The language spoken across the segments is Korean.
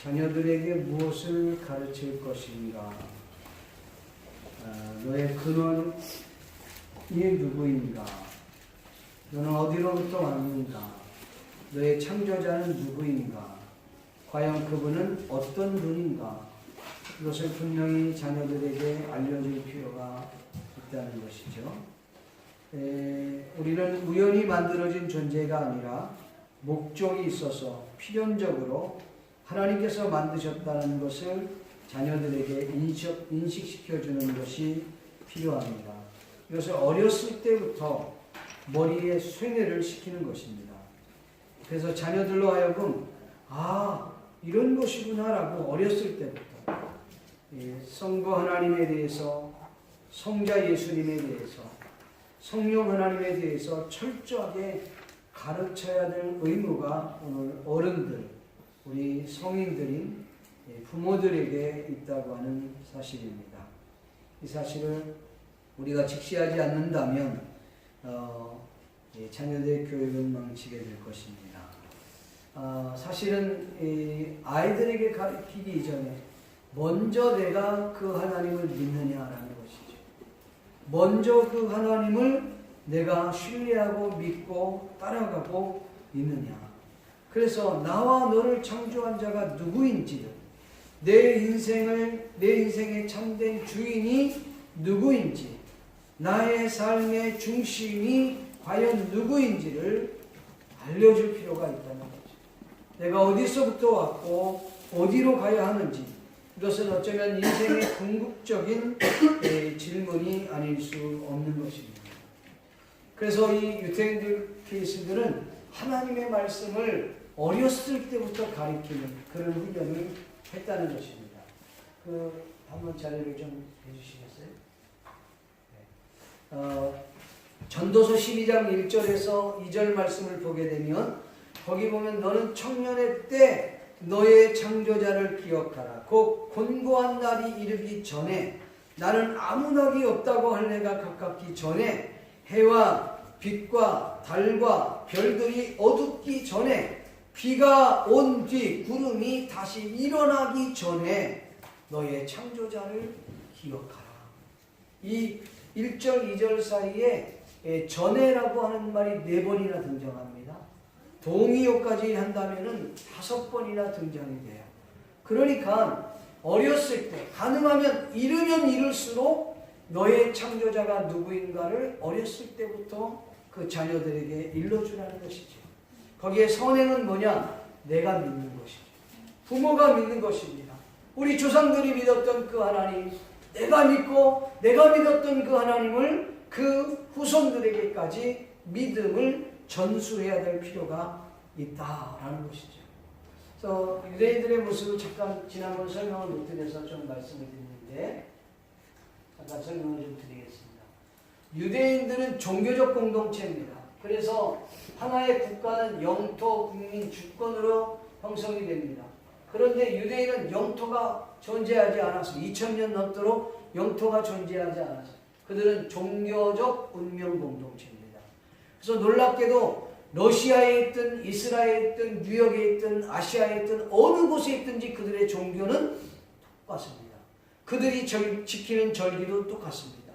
자녀들에게 무엇을 가르칠 것인가? 너의 근원이 누구인가? 너는 어디로부터 왔는가? 너의 창조자는 누구인가? 과연 그분은 어떤 분인가? 이것을 분명히 자녀들에게 알려줄 필요가 있다는 것이죠. 우리는 우연히 만들어진 존재가 아니라 목적이 있어서 필연적으로 하나님께서 만드셨다는 것을 자녀들에게 인식시켜주는 것이 필요합니다. 이것을 어렸을 때부터 머리에 쇠뇌를 시키는 것입니다. 그래서 자녀들로 하여금 이런 것이구나 라고 어렸을 때부터 성부 하나님에 대해서, 성자 예수님에 대해서, 성령 하나님에 대해서 철저하게 가르쳐야 될 의무가 오늘 어른들, 우리 성인들인 부모들에게 있다고 하는 사실입니다. 이 사실을 우리가 직시하지 않는다면 자녀들의 교육은 망치게 될 것입니다. 사실은 아이들에게 가르치기 이전에 먼저 내가 그 하나님을 믿느냐라는 것이죠. 먼저 그 하나님을 내가 신뢰하고 믿고 따라가고 있느냐. 그래서 나와 너를 창조한 자가 누구인지를, 내 인생의 참된 주인이 누구인지, 나의 삶의 중심이 과연 누구인지를 알려줄 필요가 있다는 거죠. 내가 어디서부터 왔고 어디로 가야 하는지, 이것은 어쩌면 인생의 궁극적인 질문이 아닐 수 없는 것입니다. 그래서 이 유태인들 케이스들은 하나님의 말씀을 어렸을 때부터 가르치는 그런 훈련을 했다는 것입니다. 한번 자료를 좀 해주시겠어요? 전도서 12장 1절에서 2절 말씀을 보게 되면 거기 보면 너는 청년의 때 너의 창조자를 기억하라. 곧 곤고한 날이 이르기 전에 나는 아무 낙이 없다고 할 내가 가깝기 전에 해와 빛과 달과 별들이 어둡기 전에 비가 온 뒤 구름이 다시 일어나기 전에 너의 창조자를 기억하라. 이 1절 2절 사이에 전에라고 하는 말이 4번이나 등장합니다. 동의어까지 한다면 5번이나 등장이 돼요. 그러니까 어렸을 때 가능하면 이르면 이를수록 너의 창조자가 누구인가를 어렸을 때부터 그 자녀들에게 일러주라는 것이죠. 거기에 선행은 뭐냐? 내가 믿는 것이죠. 부모가 믿는 것입니다. 우리 조상들이 믿었던 그 하나님, 내가 믿고 내가 믿었던 그 하나님을 그 후손들에게까지 믿음을 전수해야 될 필요가 있다라는 것이죠. 그래서 유대인들의 모습을 잠깐 지난번 설명을 못 드려서 좀 말씀을 드리는데 잠깐 설명을 좀 드리겠습니다. 유대인들은 종교적 공동체입니다. 그래서 하나의 국가는 영토, 국민, 주권으로 형성이 됩니다. 그런데 유대인은 영토가 존재하지 않아서 2000년 넘도록 영토가 존재하지 않아서 그들은 종교적 운명 공동체입니다. 그래서 놀랍게도 러시아에 있든 이스라엘에 있든 뉴욕에 있든 아시아에 있든 어느 곳에 있든지 그들의 종교는 똑같습니다. 그들이 지키는 절기도 똑같습니다.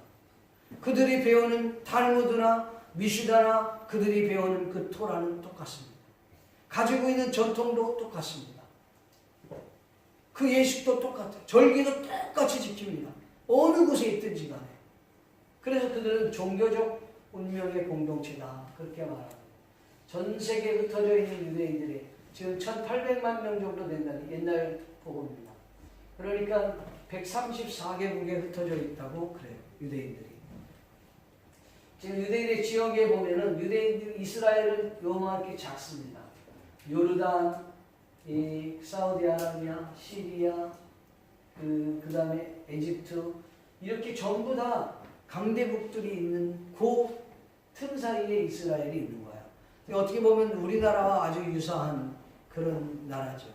그들이 배우는 탈무드나 미슈다나 그들이 배우는 그 토라는 똑같습니다. 가지고 있는 전통도 똑같습니다. 그 예식도 똑같아요. 절기도 똑같이 지킵니다. 어느 곳에 있든지 간에. 그래서 그들은 종교적 운명의 공동체다. 그렇게 말합니다. 전 세계에 흩어져 있는 유대인들이 지금 1800만 명 정도 된다는 옛날 보고입니다. 그러니까 134개국에 흩어져 있다고 그래요. 유대인들이. 지금 유대인의 지역에 보면은 유대인들 이스라엘은 요만하게 작습니다. 요르단, 사우디아라비아, 시리아, 그 다음에 에집트 이렇게 전부 다 강대국들이 있는 그 틈 사이에 이스라엘이 있는 거예요. 어떻게 보면 우리나라와 아주 유사한 그런 나라죠.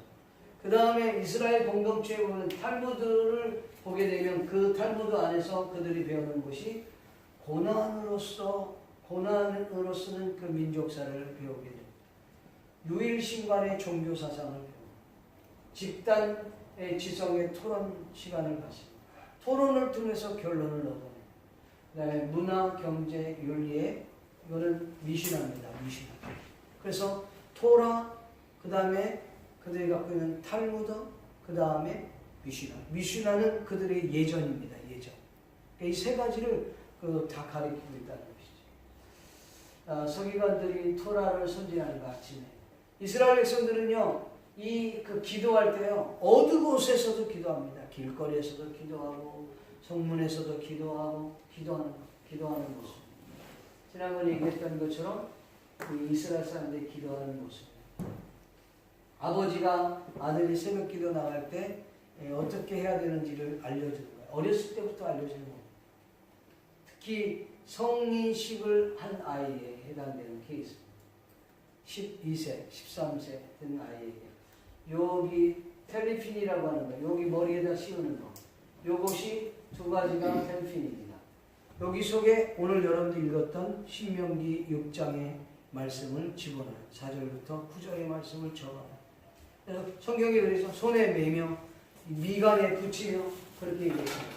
그 다음에 이스라엘 공동체에 보면 탈무드를 보게 되면 그 탈무드 안에서 그들이 배우는 것이 고난으로서는 그 민족사를 배우게 됩니다. 유일신간의 종교사상을 배웁니다. 집단의 지성의 토론 시간을 가지고 토론을 통해서 결론을 얻어내요. 그 다음에 문화, 경제, 윤리의 이거는 미슈나입니다. 미슈나. 그래서 토라, 그 다음에 그들이 갖고 있는 탈무드, 그 다음에 미슈나. 미슈나는 그들의 예전입니다. 예전. 이 세 가지를 다 가리키고 있다는 것이죠. 서기관들이 토라를 선지하는 것 아침에 이스라엘 백성들은요, 기도할 때요, 어느 곳에서도 기도합니다. 길거리에서도 기도하고, 성문에서도 기도하고, 기도하는 모습. 지난번에 얘기했던 것처럼 이스라엘 사람들이 기도하는 모습. 아버지가 아들이 새벽 기도 나갈 때 어떻게 해야 되는지를 알려주는 거예요. 어렸을 때부터 알려주는 거예요. 특히 성인식을 한 아이에 해당되는 케이스. 12세, 13세 된 아이에게. 여기 텔리핀이라고 하는 거, 여기 머리에다 씌우는 거. 요것이 두 가지가 텔리핀입니다. 여기 속에 오늘 여러분들 읽었던 신명기 6장의 말씀을 집어넣어요. 4절부터 9절의 말씀을 적어요. 성경에 그래서 손에 매며 미간에 붙이며 그렇게 얘기했습니다.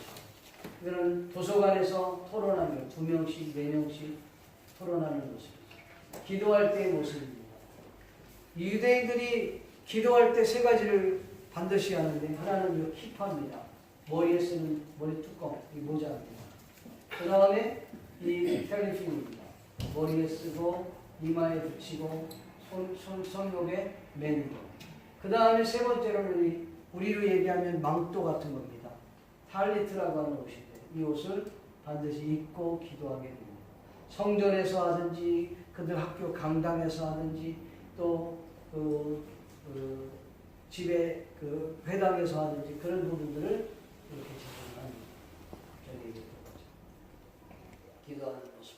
이거는 도서관에서 토론하며 2명씩, 4명씩 토론하는 모습이죠. 기도할 때의 모습입니다. 유대인들이 기도할 때 세 가지를 반드시 하는데, 하나는 이 키파입니다. 머리에 쓰는 머리 뚜껑, 이 모자입니다. 그 다음에 이 텔리핀입니다. 머리에 쓰고 이마에 붙이고 손목에 매는 거. 그 다음에 세 번째로는 우리로 얘기하면 망토 같은 겁니다. 탈리트라고 하는 옷인데 이 옷을 반드시 입고 기도하게 됩니다. 성전에서 하든지 그들 학교 강당에서 하든지 또 집에 회당에서 하든지 그런 부분들을 이렇게 제공합니다. 전에 얘기했던 거죠. 기도하는 모습.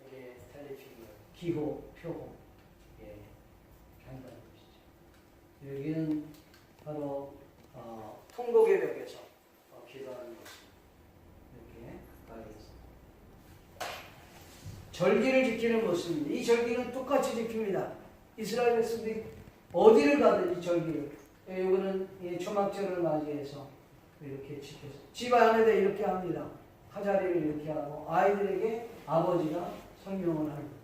이게 텔리피기어, 기호, 표호. 예, 한다는 것이죠. 여기는 바로 통곡의 벽에서 기도하는 모습. 이렇게 가까이 있습니다. 절기를 지키는 모습입니다. 이 절기는 똑같이 지킵니다. 이스라엘 백성들이 어디를 가든지 절기를. 이거는 초막절을 맞이해서 이렇게 지켜서 집 안에다 이렇게 합니다. 하자리를 이렇게 하고 아이들에게 아버지가 설명을 하는 거예요.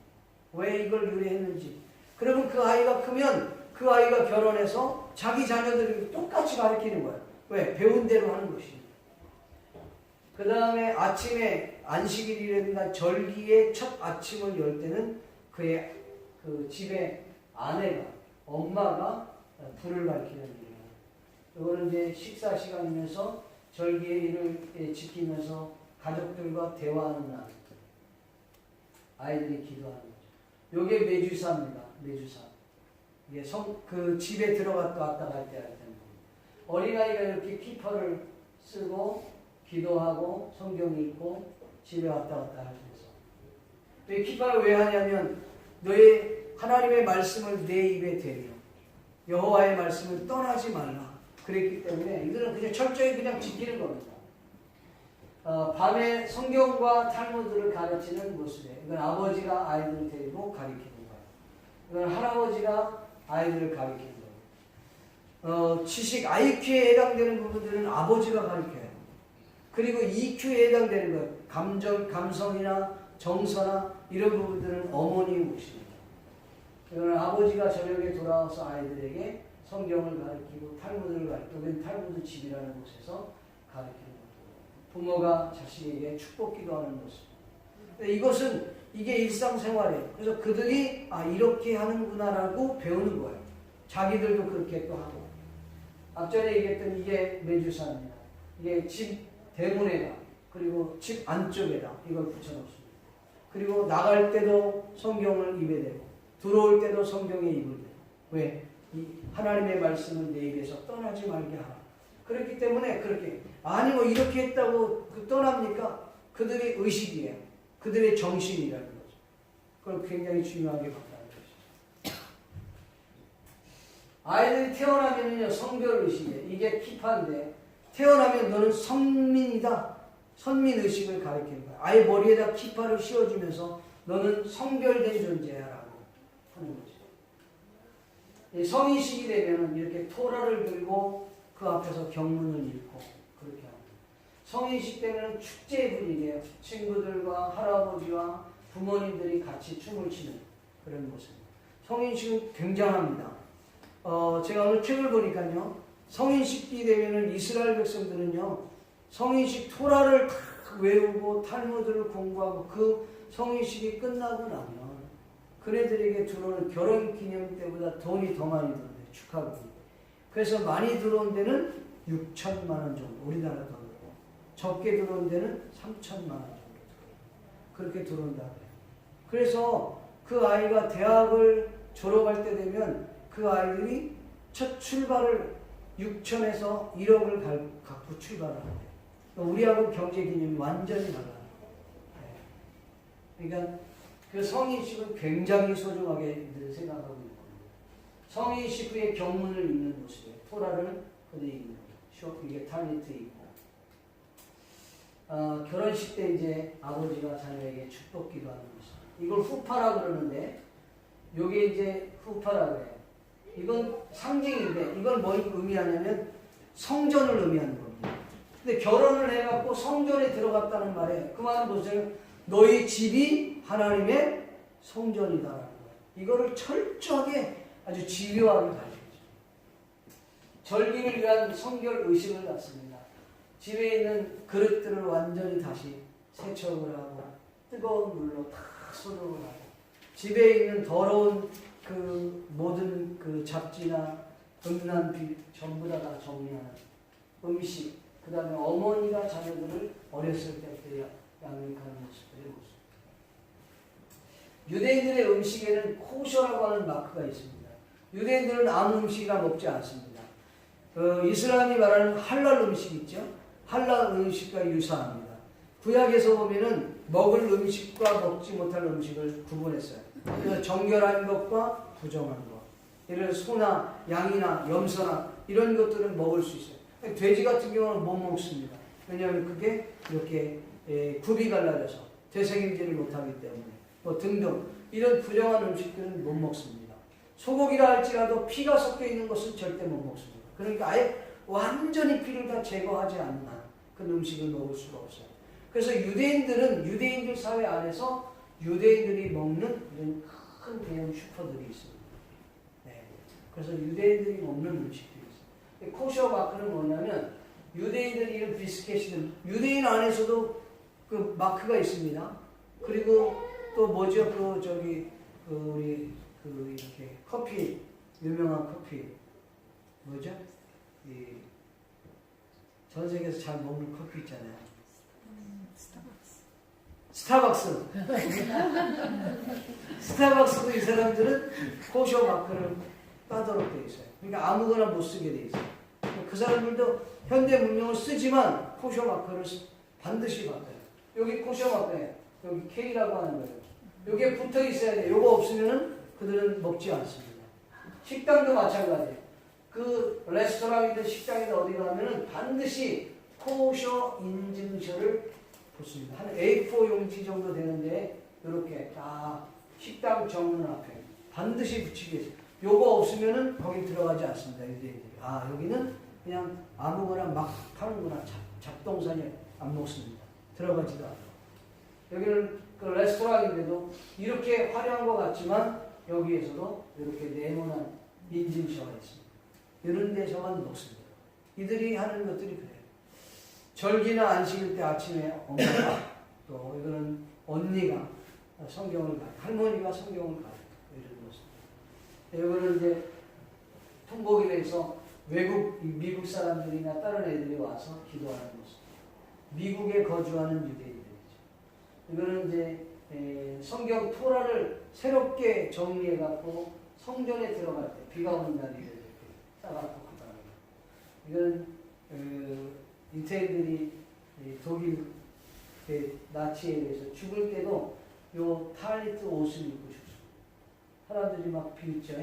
왜 이걸 유래했는지. 그러면 그 아이가 크면 그 아이가 결혼해서 자기 자녀들에게 똑같이 가르치는 거예요. 왜? 배운 대로 하는 것입니다. 그 다음에 아침에 안식일이라든가 절기의 첫 아침을 열 때는 그의 집의 아내가, 엄마가 불을 밝히는 일이에요. 이거는 이제 식사 시간이면서 절기의 일을 지키면서 가족들과 대화하는 날. 아이들이 기도하는 거죠. 이게 메주사입니다. 메주사. 이게 집에 들어갔다 왔다 갈 때 할 때는 어린아이가 이렇게 키퍼를 쓰고 기도하고 성경 읽고 집에 왔다 갔다 하면서. 이 키퍼를 왜 하냐면 너의 하나님의 말씀을 내 입에 대며 여호와의 말씀을 떠나지 말라. 그랬기 때문에 이들은 그냥 철저히 그냥 지키는 겁니다. 밤에 성경과 탈무드를 가르치는 모습이에요. 이건 아버지가 아이들을 데리고 가르치는 거예요. 이건 할아버지가 아이들을 가르치는 거예요. 지식 IQ에 해당되는 부분들은 아버지가 가르쳐요. 그리고 EQ에 해당되는 것, 감성이나 정서나 이런 부분들은 어머니의 몫입니다. 이거는 아버지가 저녁에 돌아와서 아이들에게 성경을 가르치고 탈무드를 가르치고 탈무드 집이라는 곳에서 가르치는 것. 부모가 자식에게 축복 기도하는 모습. 이게 일상생활이에요. 그래서 그들이 이렇게 하는구나라고 배우는 거예요. 자기들도 그렇게 또 하고. 앞전에 얘기했던 이게 메주사입니다. 이게 집 대문에다 그리고 집 안쪽에다 이걸 붙여놓습니다. 그리고 나갈 때도 성경을 입에 대고 들어올 때도 성경에 입을 대고. 왜? 이 하나님의 말씀을 내 입에서 떠나지 말게 하라. 그렇기 때문에 그렇게 뭐 이렇게 했다고 떠납니까? 그들의 의식이에요. 그들의 정신이라는 거죠. 그걸 굉장히 중요하게 봤다는 것이죠. 아이들이 태어나면요 성별 의식이에요. 이게 키파인데 태어나면 너는 선민이다. 선민 의식을 가리키는 거야. 아예 머리에다 키파를 씌워주면서 너는 성별된 존재야라고 하는 거죠. 이 성인식이 되면은 이렇게 토라를 들고 그 앞에서 경문을 읽고 그렇게 합니다. 성인식 때는 축제 분위기예요. 친구들과 할아버지와 부모님들이 같이 춤을 추는 그런 모습입니다. 성인식은 굉장합니다. 제가 오늘 책을 보니까요, 성인식이 되면은 이스라엘 백성들은요, 성인식 토라를 다 외우고 탈무드를 공부하고 그 성인식이 끝나고 나면 그네들에게 들어오는 결혼 기념 때보다 돈이 더 많이 들어온대요. 축하금이. 그래서 많이 들어온 데는 6천만 원 정도, 우리나라 돈으로. 적게 들어온 데는 3천만 원 정도 들어요. 그렇게 들어온다고 해요. 그래서 그 아이가 대학을 졸업할 때 되면 그 아이들이 첫 출발을 6천에서 1억을 갖고 출발을 한대요. 우리하고 경제 개념이 완전히 달라요. 그러니까 그 성인식은 굉장히 소중하게 생각하고 있는 겁니다. 성인식 후에 경문을 읽는 모습이에요. 토라를 그대 읽는 거죠. 이게 탈리트 있고. 결혼식 때 이제 아버지가 자녀에게 축복 기도하는 모습. 이걸 후파라 그러는데, 요게 이제 후파라고 해요. 이건 상징인데, 이건 뭘 의미하냐면 성전을 의미하는 겁니다. 근데 결혼을 해갖고 성전에 들어갔다는 말에 그 말은 보세요. 너희 집이 하나님의 성전이다라는 거예요. 이거를 철저하게 아주 집요하게 가르쳐주죠. 절기를 위한 성결 의식을 갖습니다. 집에 있는 그릇들을 완전히 다시 세척을 하고 뜨거운 물로 다 소독을 하고 집에 있는 더러운 그 모든 그 잡지나 음란 빛 전부 다 정리하는 음식, 그 다음에 어머니가 자녀들을 어렸을 때부터 양육하는 모습들의 모습. 유대인들의 음식에는 코셔라고 하는 마크가 있습니다. 유대인들은 아무 음식이나 먹지 않습니다. 이슬람이 말하는 할랄 음식 있죠? 할랄 음식과 유사합니다. 구약에서 보면은 먹을 음식과 먹지 못할 음식을 구분했어요. 그래서 정결한 것과 부정한 것. 예를 들어 소나 양이나 염소나 이런 것들은 먹을 수 있어요. 돼지 같은 경우는 못 먹습니다. 왜냐하면 그게 이렇게 굽이 갈라져서 되새김질을 못하기 때문에 뭐 등등 이런 부정한 음식들은 못 먹습니다. 소고기라 할지라도 피가 섞여 있는 것은 절대 못 먹습니다. 그러니까 아예 완전히 피를 다 제거하지 않는 한 그 음식을 먹을 수가 없어요. 그래서 유대인들 사회 안에서 유대인들이 먹는 이런 큰 대형 슈퍼들이 있습니다. 네. 그래서 유대인들이 먹는 음식들이 있어요. 코셔 마크는 뭐냐면 유대인들이 이런 비스켓이든 유대인 안에서도 그 마크가 있습니다. 그리고 또 뭐죠? 우리 이렇게 커피 유명한 커피 뭐죠? 전 세계에서 잘 먹는 커피 있잖아요. 스타벅스. 스타벅스도 이 사람들은 코셔 마크를 따도록 되어 있어요. 그러니까 아무거나 못 쓰게 되어 있어요. 그 사람들도 현대 문명을 쓰지만 코셔 마크를 반드시 바꿔요. 여기 코셔 마크예요. 여기 K라고 하는 거예요. 여기에 붙어 있어야 돼요. 요거 없으면은 그들은 먹지 않습니다. 식당도 마찬가지예요. 그 레스토랑이든 식당이든 어디 가면은 반드시 코셔 인증서를 붙습니다. 한 A4 용지 정도 되는데 이렇게 딱 식당 정문 앞에 반드시 붙이게 해서 요거 없으면은 거기 들어가지 않습니다. 유대인들이. 여기는 그냥 아무거나 막 파는구나. 잡동사니 안 먹습니다. 들어가지도 않아요. 여기는 그 레스토랑인데도 이렇게 화려한 것 같지만 여기에서도 이렇게 네모난 인증서가 있습니다. 이런 데서만 먹습니다. 이들이 하는 것들이 그래요. 절기나 안식일 때 아침에 엄마가 또 이거는 언니가 성경을 가요. 할머니가 성경을 가요. 이런 모습. 이거는 이제 통곡일에서 미국 사람들이나 다른 애들이 와서 기도하는 모습. 미국에 거주하는 유대인들이죠. 이거는 이제 성경 토라를 새롭게 정리해갖고 성전에 들어갈 때 비가 오는 날이 이렇게 싸갖고 기도합니다. 이건 유태인들이 독일 나치에 의해서 죽을 때도 요 탈리트 옷을 입고 죽습니다. 사람들이 막 비웃죠.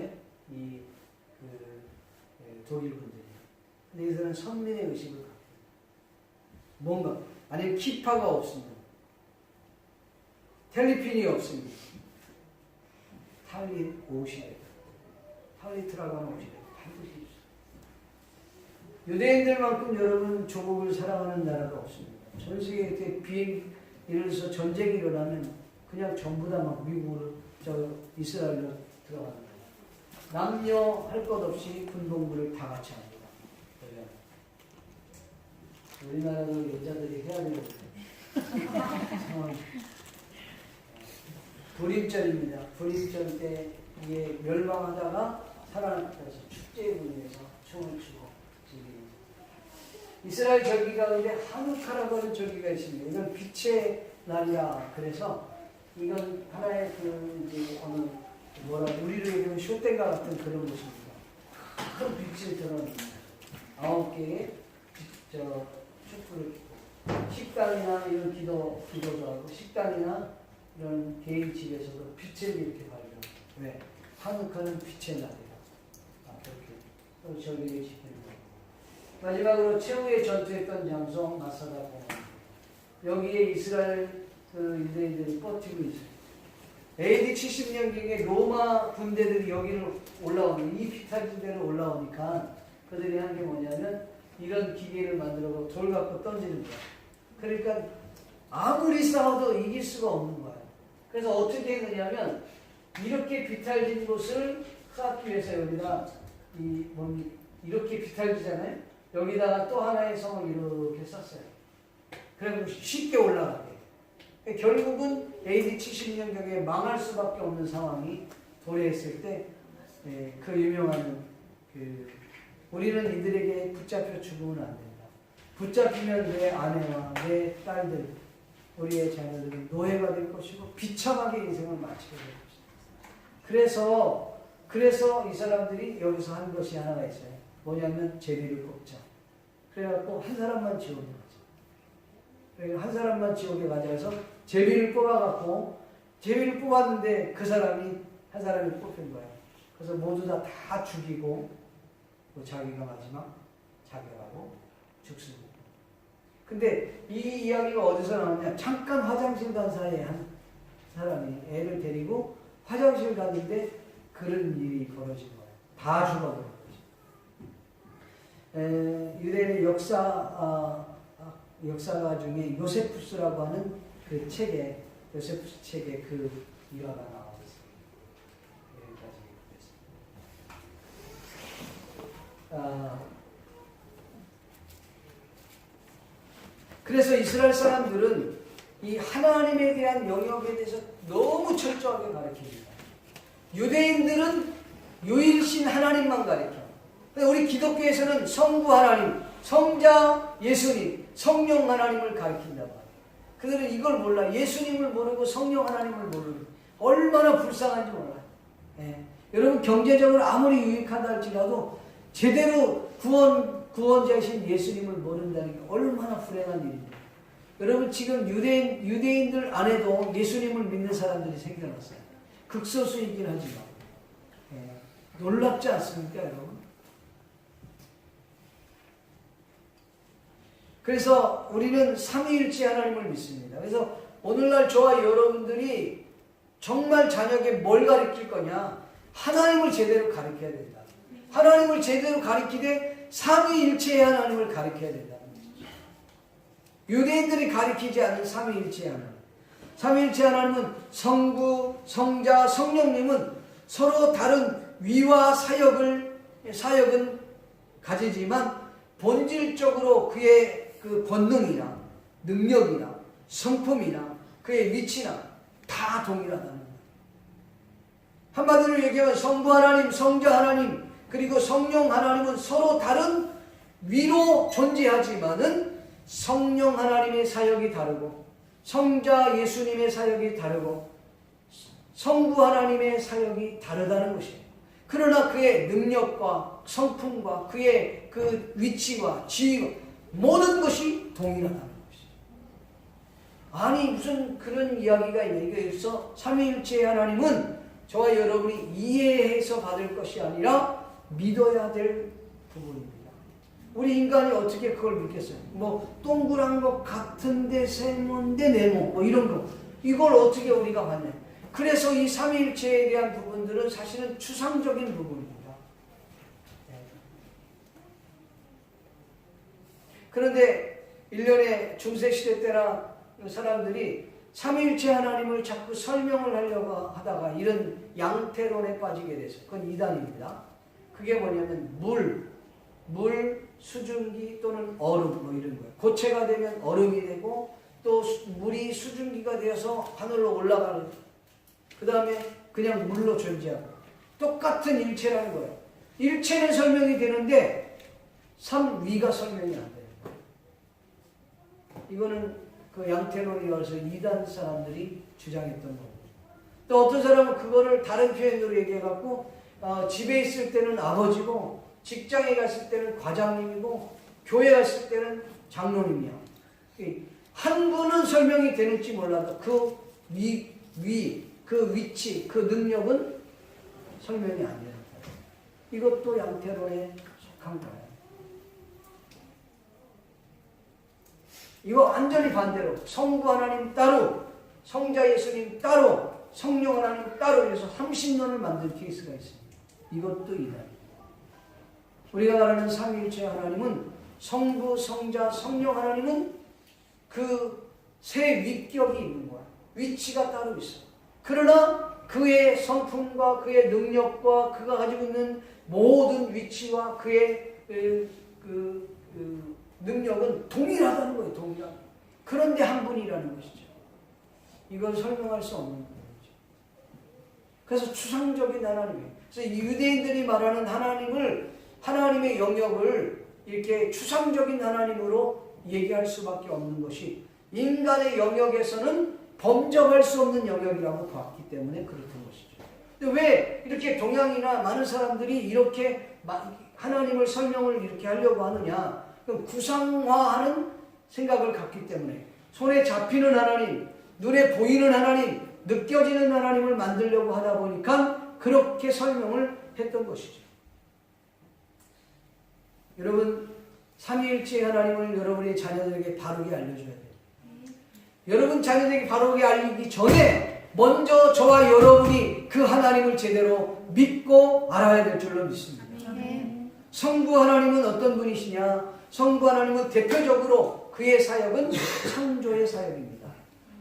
독일 분들이. 근데 이들은 선민의 의식을 갖고 뭔가 아니면 키파가 없습니다. 텔리핀이 없습니다. 탈리 옷이에요. 탈리트라고 하는 옷이 반드시 입어요. 유대인들만큼 여러분 조국을 사랑하는 나라가 없습니다. 전 세계에 이렇게 비행, 예를 들어서 전쟁이 일어나면 그냥 전부 다 막 미국으로, 이스라엘로 들어가는 거예요. 남녀 할 것 없이 군복무를 다 같이 합니다. 우리나라도 여자들이 해야 되는 상황이. 불임절입니다. 불임절 때 이게 멸망하다가 살아나서 축제에 분해서 춤을 추고 즐깁니다. 이스라엘 절기 가운데 하누카라고 하는 절기가 있습니다. 이건 빛의 날이야. 그래서 이건 하나의 이제 우리로 얘기하면 쇼땡가 같은 그런 모습입니다. 큰 빛을 드러냅니다. 9개의 촛불을 켜고 식당이나 이런 기도도 하고 식당이나 이런 개인 집에서도 빛을 이렇게 발견해요. 왜? 하누카는 빛의 날이다. 그렇게 또 절기를 지키는 거고. 마지막으로 최후의 전투했던 장소 마사다 공원. 여기에 이스라엘 유대인들이 버티고 있어요. AD 70년경에 로마 군대들이 여기를 이 피탈진대로 올라오니까 그들이 한 게 뭐냐면 이런 기계를 만들어 돌 갖고 던지는 거야. 그러니까 아무리 싸워도 이길 수가 없는 거야. 그래서 어떻게 했느냐면 이렇게 비탈진 곳을 쌓기 위해서 여기다 이렇게 비탈지잖아요. 여기다가 또 하나의 성을 이렇게 썼어요. 그래서 쉽게 올라가게. 결국은 AD 70년경에 망할 수밖에 없는 상황이 도래했을 때 그 유명한 우리는 이들에게 붙잡혀 죽으면 안 된다. 붙잡히면 내 아내와 내 딸들, 우리의 자녀들은 노예가 될 것이고 비참하게 인생을 마치게 될 것이다. 그래서 이 사람들이 여기서 한 것이 하나가 있어요. 뭐냐면 제비를 뽑자. 그래갖고 한 사람만 지옥에 가자. 한 사람만 지옥에 가자 해서 제비를 뽑아갖고 제비를 뽑았는데 그 사람이 한 사람이 뽑힌 거예요. 그래서 모두 다 죽이고 자기가 마지막 자결하고 죽습니다. 근데 이 이야기가 어디서 나오냐? 잠깐 화장실 간 사이에 한 사람이 애를 데리고 화장실 갔는데 그런 일이 벌어진 거예요. 다 죽어버린 거죠. 유대인의 역사가 중에 요세푸스라고 하는 그 책에, 요세푸스 책에 그 일화가 나와 있습니다. 여기까지 읽겠습니다. 그래서 이스라엘 사람들은 이 하나님에 대한 영역에 대해서 너무 철저하게 가르칩니다. 유대인들은 유일신 하나님만 가르쳐. 우리 기독교에서는 성부 하나님, 성자 예수님, 성령 하나님을 가르친다고 해요. 그들은 이걸 몰라. 예수님을 모르고 성령 하나님을 모르고 얼마나 불쌍한지 몰라요. 여러분 경제적으로 아무리 유익하다 할지라도 제대로 구원자이신 예수님을 모른다는 게 얼마나 불행한 일입니까? 여러분 지금 유대인들 안에도 예수님을 믿는 사람들이 생겨났어요. 극소수이긴 하지만 놀랍지 않습니까 여러분? 그래서 우리는 삼위일체 하나님을 믿습니다. 그래서 오늘날 저와 여러분들이 정말 자녀에게 뭘 가르칠 거냐? 하나님을 제대로 가르쳐야 된다. 하나님을 제대로 가르치되 삼위일체의 하나님을 가르쳐야 된다는 것이죠. 유대인들이 가르치지 않는 삼위일체의 하나님. 삼위일체 하나님은 성부, 성자, 성령님은 서로 다른 위와 사역은 가지지만 본질적으로 그의 그 권능이나 능력이나 성품이나 그의 위치나 다 동일하다는 거예요. 한마디로 얘기하면 성부 하나님, 성자 하나님, 그리고 성령 하나님은 서로 다른 위로 존재하지만은 성령 하나님의 사역이 다르고 성자 예수님의 사역이 다르고 성부 하나님의 사역이 다르다는 것이에요. 그러나 그의 능력과 성품과 그의 그 위치와 지위와 모든 것이 동일하다는 것이에요. 아니 무슨 그런 이야기가 있냐. 그래서 삼위일체의 하나님은 저와 여러분이 이해해서 받을 것이 아니라 믿어야 될 부분입니다. 우리 인간이 어떻게 그걸 믿겠어요? 동그란 것 같은데 세모인데 네모 이런 거 이걸 어떻게 우리가 받냐. 그래서 이 삼위일체에 대한 부분들은 사실은 추상적인 부분입니다. 그런데 1년에 중세시대 때나 사람들이 삼위일체 하나님을 자꾸 설명을 하려고 하다가 이런 양태론에 빠지게 돼서 그건 이단입니다. 그게 뭐냐면 물, 수증기 또는 얼음 뭐 이런 거예요. 고체가 되면 얼음이 되고 또 물이 수증기가 되어서 하늘로 올라가는, 그 다음에 그냥 물로 존재하고 똑같은 일체라는 거예요. 일체는 설명이 되는데 삼위가 설명이 안 돼요. 이거는 그 양태론이 와서 이단 사람들이 주장했던 겁니다. 또 어떤 사람은 그거를 다른 표현으로 얘기해갖고 집에 있을 때는 아버지고 직장에 갔을 때는 과장님이고 교회 갔을 때는 장로님이야. 한 분은 설명이 되는지 몰라도 그 그 위치, 그 능력은 설명이 안 되는 거예요. 이것도 양태론에 속한 거예요. 이거 완전히 반대로 성부 하나님 따로, 성자 예수님 따로, 성령 하나님 따로 해서 30년을 만든 케이스가 있습니다. 이것도 이단입니다. 우리가 말하는 삼위일체 하나님은 성부, 성자, 성령 하나님은 그 세 위격이 있는 거야. 위치가 따로 있어. 그러나 그의 성품과 그의 능력과 그가 가지고 있는 모든 위치와 그의 능력은 동일하다는 거예요. 동일하다. 그런데 한 분이라는 것이죠. 이건 설명할 수 없는 거죠. 그래서 추상적인 하나님이에요. 그래서 유대인들이 말하는 하나님의 영역을 이렇게 추상적인 하나님으로 얘기할 수밖에 없는 것이 인간의 영역에서는 범접할 수 없는 영역이라고 봤기 때문에 그렇던 것이죠. 근데 왜 이렇게 동양이나 많은 사람들이 이렇게 하나님을 설명을 이렇게 하려고 하느냐? 그럼 구상화하는 생각을 갖기 때문에 손에 잡히는 하나님, 눈에 보이는 하나님, 느껴지는 하나님을 만들려고 하다 보니까 그렇게 설명을 했던 것이죠. 여러분, 삼위일체 하나님을 여러분의 자녀들에게 바르게 알려줘야 돼요. 여러분 자녀들에게 바르게 알리기 전에 먼저 저와 여러분이 그 하나님을 제대로 믿고 알아야 될 줄로 믿습니다. 성부 하나님은 어떤 분이시냐? 성부 하나님은 대표적으로 그의 사역은 창조의 사역입니다.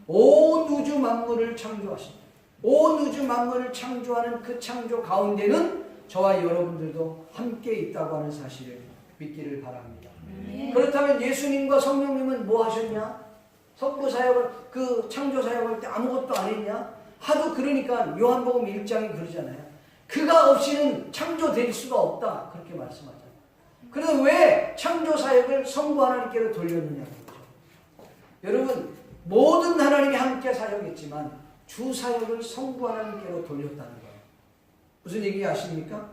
온 우주 만물을 창조하십니다. 온 우주 만물을 창조하는 그 창조 가운데는 저와 여러분들도 함께 있다고 하는 사실을 믿기를 바랍니다. 그렇다면 예수님과 성령님은 뭐 하셨냐? 성부 사역을, 그 창조 사역할 때 아무것도 안 했냐? 하도 그러니까 요한복음 1장이 그러잖아요. 그가 없이는 창조될 수가 없다. 그렇게 말씀하잖아요. 그래서 왜 창조 사역을 성부 하나님께로 돌렸느냐는 거죠. 여러분, 모든 하나님이 함께 사역했지만 주 사역을 성부 하나님께로 돌렸다는 거예요. 무슨 얘기 아십니까?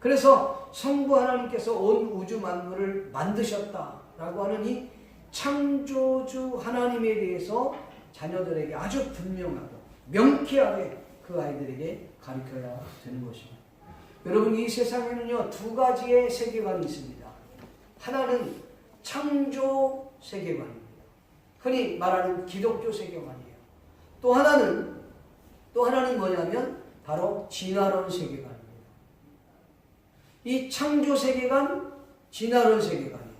그래서 성부 하나님께서 온 우주 만물을 만드셨다라고 하는 이 창조주 하나님에 대해서 자녀들에게 아주 분명하고 명쾌하게 그 아이들에게 가르쳐야 되는 것입니다. 여러분, 이 세상에는요, 두 가지의 세계관이 있습니다. 하나는 창조 세계관입니다. 흔히 말하는 기독교 세계관이에요. 또 하나는 뭐냐면 바로 진화론 세계관입니다. 이 창조 세계관, 진화론 세계관이에요.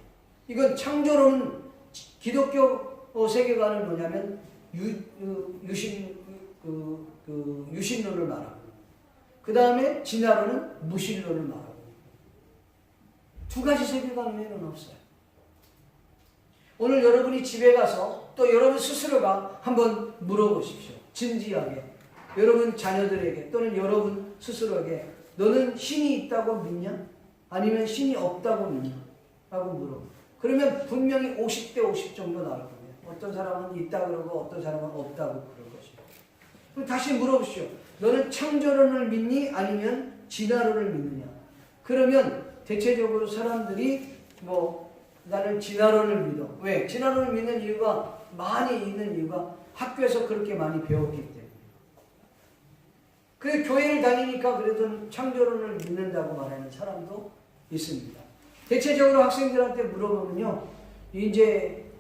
이건 창조론은 기독교 세계관은 뭐냐면 유신론을 말하고, 그 다음에 진화론은 무신론을 말하고, 두 가지 세계관 외에는 없어요. 오늘 여러분이 집에 가서 또 여러분 스스로가 한번 물어보십시오. 진지하게 여러분 자녀들에게 또는 여러분 스스로에게 너는 신이 있다고 믿냐? 아니면 신이 없다고 믿냐? 라고 물어보세요. 그러면 분명히 50대 50 정도 나올 겁니다. 어떤 사람은 있다 그러고 어떤 사람은 없다고 그럴 것입니다. 그럼 다시 물어보시오. 너는 창조론을 믿니? 아니면 진화론을 믿느냐? 그러면 대체적으로 사람들이 나는 진화론을 믿어. 왜? 진화론을 믿는 이유가 많이 있는 이유가 학교에서 그렇게 많이 배웠기 때문에. 그 교회를 다니니까 그래도 창조론을 믿는다고 말하는 사람도 있습니다. 대체적으로 학생들한테 물어보면요, 이제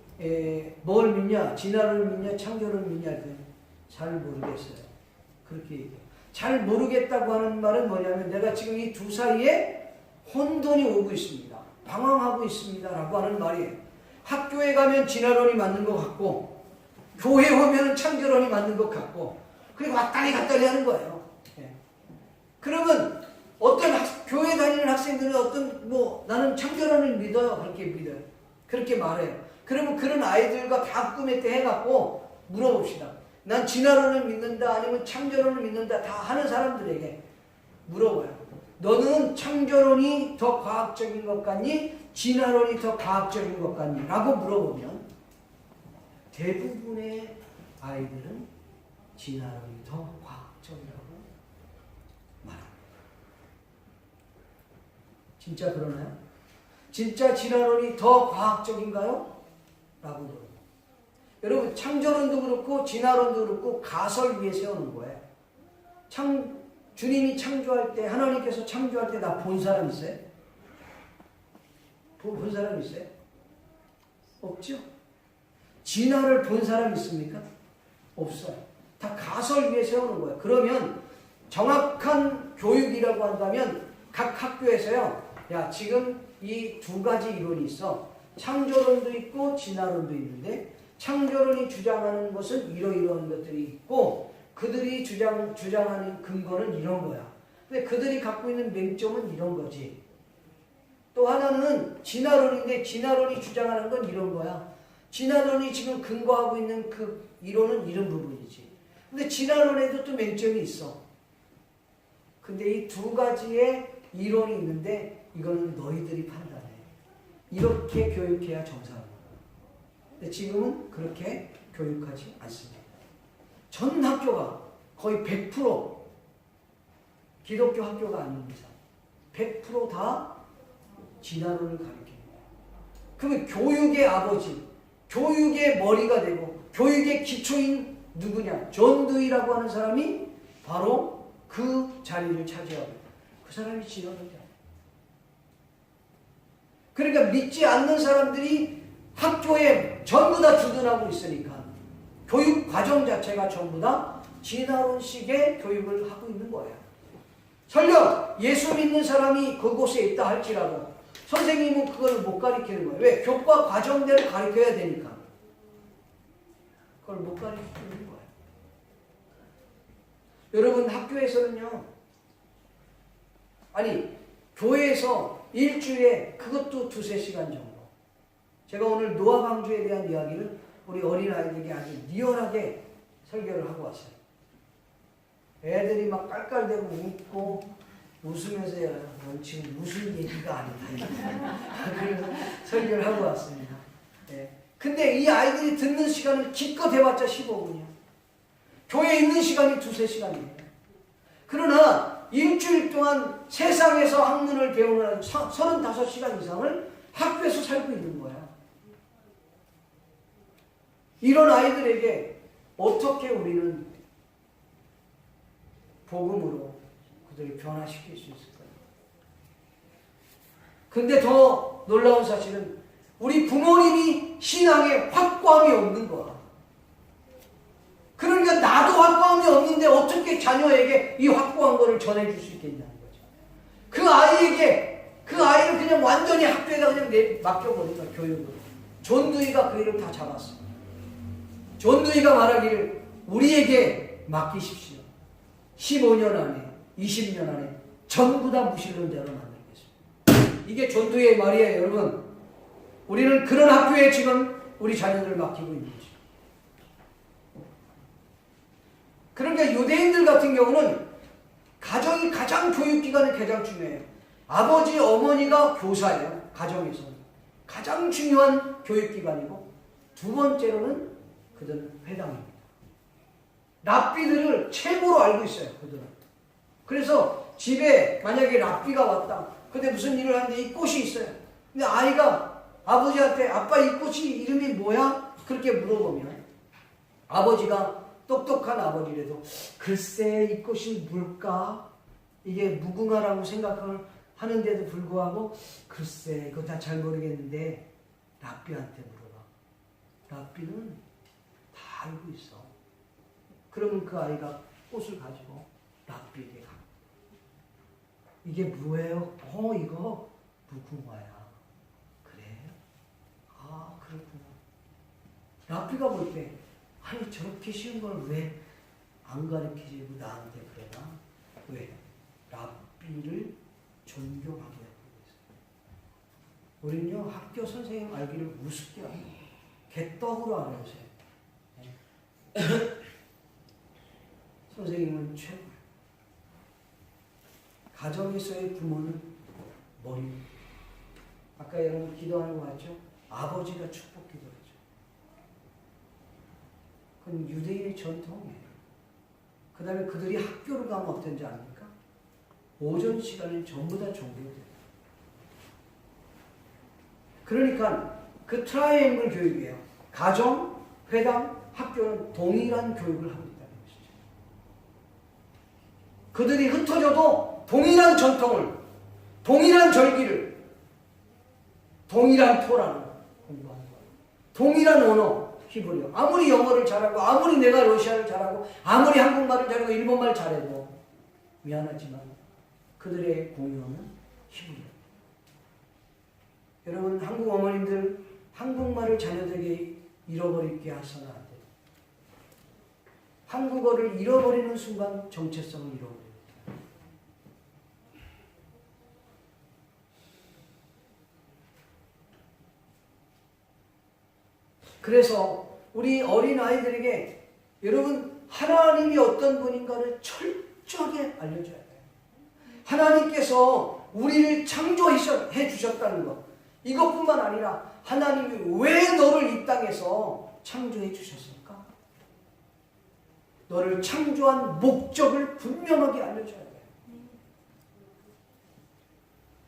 뭘 믿냐, 진화론을 믿냐, 창조론을 믿냐 할 때 잘 모르겠어요. 그렇게 얘기해요. 잘 모르겠다고 하는 말은 뭐냐면 내가 지금 이 두 사이에 혼돈이 오고 있습니다. 방황하고 있습니다. 라고 하는 말이에요. 학교에 가면 진화론이 맞는 것 같고 교회 오면 창조론이 맞는 것 같고 그리고 왔다리 갔다리 하는 거예요. 예. 그러면 어떤 교회 다니는 학생들은 나는 창조론을 믿어요. 그렇게 믿어요. 그렇게 말해요. 그러면 그런 아이들과 다음 꿈에 때 해갖고 물어봅시다. 난 진화론을 믿는다 아니면 창조론을 믿는다 다 하는 사람들에게 물어봐요. 너는 창조론이 더 과학적인 것 같니? 진화론이 더 과학적인 것 같니? 라고 물어보면 대부분의 아이들은 진화론이 더 과학적이라고 말합니다. 진짜 그러나요? 진짜 진화론이 더 과학적인가요? 라고 물어요. 여러분 창조론도 그렇고 진화론도 그렇고 가설 위에 세우는 거예요. 주님이 창조할 때 하나님께서 창조할 때 나 본 사람 있어요? 본 사람 있어요? 없죠? 진화를 본 사람 있습니까? 없어요. 다 가설 위에 세우는 거예요. 그러면 정확한 교육이라고 한다면 각 학교에서요. 야 지금 이 두 가지 이론이 있어. 창조론도 있고 진화론도 있는데 창조론이 주장하는 것은 이러이러한 것들이 있고 그들이 주장하는 근거는 이런 거야. 근데 그들이 갖고 있는 맹점은 이런 거지. 또 하나는 진화론인데 진화론이 주장하는 건 이런 거야. 진화론이 지금 근거하고 있는 그 이론은 이런 부분이지. 근데 진화론에도 또 맹점이 있어. 근데 이 두 가지의 이론이 있는데 이거는 너희들이 판단해. 이렇게 교육해야 정상이야. 근데 지금은 그렇게 교육하지 않습니다. 전 학교가 거의 100% 기독교 학교가 아닌 이상 100% 다 진화론을 가르칩니다. 그러면 교육의 아버지, 교육의 머리가 되고 교육의 기초인 누구냐? 존 두이라고 하는 사람이 바로 그 자리를 차지하고 그 사람이 진화론이야. 그러니까 믿지 않는 사람들이 학교에 전부 다 주둔하고 있으니까 교육 과정 자체가 전부 다 진화론식의 교육을 하고 있는 거예요. 설령 예수 믿는 사람이 그곳에 있다 할지라도 선생님은 그걸 못 가르치는 거예요. 왜? 교과 과정대로 가르쳐야 되니까. 그걸 못 가르치는 거예요. 여러분 학교에서는요. 아니 교회에서 일주일에 그것도 2-3시간 정도. 제가 오늘 노아 방주에 대한 이야기를 우리 어린아이들에게 아주 리얼하게 설교를 하고 왔어요. 애들이 막 깔깔대고 웃고 웃으면서 넌 지금 무슨 얘기가 아니다. 그래서 설교를 하고 왔습니다. 네. 근데 이 아이들이 듣는 시간은 기껏 해봤자 15분이야. 교회에 있는 시간이 2-3시간이에요. 그러나 일주일 동안 세상에서 학문을 배우는 35시간 이상을 학교에서 살고 있는 거야. 이런 아이들에게 어떻게 우리는 복음으로 그들을 변화시킬 수 있을까요? 근데 더 놀라운 사실은 우리 부모님이 신앙에 확고함이 없는 거야. 그러니까 나도 확고함이 없는데 어떻게 자녀에게 이 확고한 거를 전해줄 수 있겠냐는 거죠. 그 아이를 그냥 완전히 학교에다 그냥 맡겨버린 거야, 교육으로. 존 두이가 그 일을 다 잡았어. 존 두이가 말하기를 우리에게 맡기십시오. 15년 안에, 20년 안에 전부 다 무신론자로 만들겠습니다. 이게 존 두이의 말이에요, 여러분. 우리는 그런 학교에 지금 우리 자녀들을 맡기고 있는 거죠. 그러니까 유대인들 같은 경우는 가정이 가장 교육기관이 가장 중요해요. 아버지, 어머니가 교사예요. 가정에서는. 가장 중요한 교육기관이고 두 번째로는 그들은 회당입니다. 랍비들을 최고로 알고 있어요. 그들은. 그래서 집에 만약에 랍비가 왔다. 근데 무슨 일을 하는데 이 꽃이 있어요. 근데 아이가 아버지한테 아빠 이 꽃이 이름이 뭐야? 그렇게 물어보면 아버지가 똑똑한 아버지라도 글쎄 이 꽃이 뭘까? 이게 무궁화라고 생각을 하는데도 불구하고 글쎄 그거 다 잘 모르겠는데 랍비한테 물어봐. 랍비는 다 알고 있어. 그러면 그 아이가 꽃을 가지고 랍비에게 가. 이게 뭐예요? 이거 무궁화야. 그래? 아, 그래. 라피가 볼 때 아니 저렇게 쉬운 걸 왜 안 가르치고 나한테 그러나? 왜? 라피를 존경하게 하고 있어요. 우리는요 학교 선생님 알기를 우습게 알아요. 개떡으로 알아요. 선생님은 최고예요. 가정에서의 부모는 머리. 아까 여러분 기도하는 거 맞죠? 아버지가 축복 기도하죠. 그건 유대인의 전통이에요. 그 다음에 그들이 학교를 가면 어떤지 압니까? 오전 시간에 전부 다 종교돼요. 그러니까 그 트라이앵글 교육이에요. 가정, 회당, 학교는 동일한 교육을 하고 있다는 것이죠. 그들이 흩어져도 동일한 전통을, 동일한 절기를, 동일한 토라를 공부하는 거예요. 동일한 언어, 히브리어. 아무리 영어를 잘하고, 아무리 내가 러시아를 잘하고, 아무리 한국말을 잘하고, 일본말 잘해도 미안하지만 그들의 공유는 히브리어. 여러분 한국 어머님들 한국말을 자녀들에게 잃어버리게 하서는 안 돼요. 한국어를 잃어버리는 순간 정체성을 잃어버려요. 그래서 우리 어린아이들에게 여러분 하나님이 어떤 분인가를 철저하게 알려줘야 돼요. 하나님께서 우리를 창조해 주셨다는 것, 이것뿐만 아니라 하나님이 왜 너를 이 땅에서 창조해 주셨을까? 너를 창조한 목적을 분명하게 알려줘야 돼요.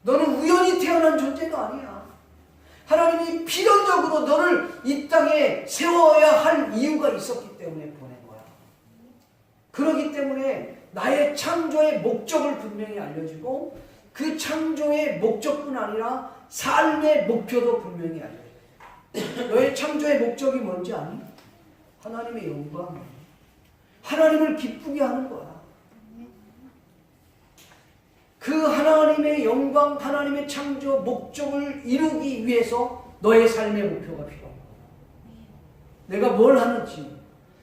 너는 우연히 태어난 존재가 아니야. 하나님이 필연적으로 너를 이 땅에 세워야 할 이유가 있었기 때문에 보낸 거야. 그렇기 때문에 나의 창조의 목적을 분명히 알려주고 그 창조의 목적뿐 아니라 삶의 목표도 분명히 알려줘요. 너의 창조의 목적이 뭔지 아니? 하나님의 영광, 하나님을 기쁘게 하는 거야. 그 하나님의 영광, 하나님의 창조 목적을 이루기 위해서 너의 삶의 목표가 필요한 거야. 내가 뭘 하는지,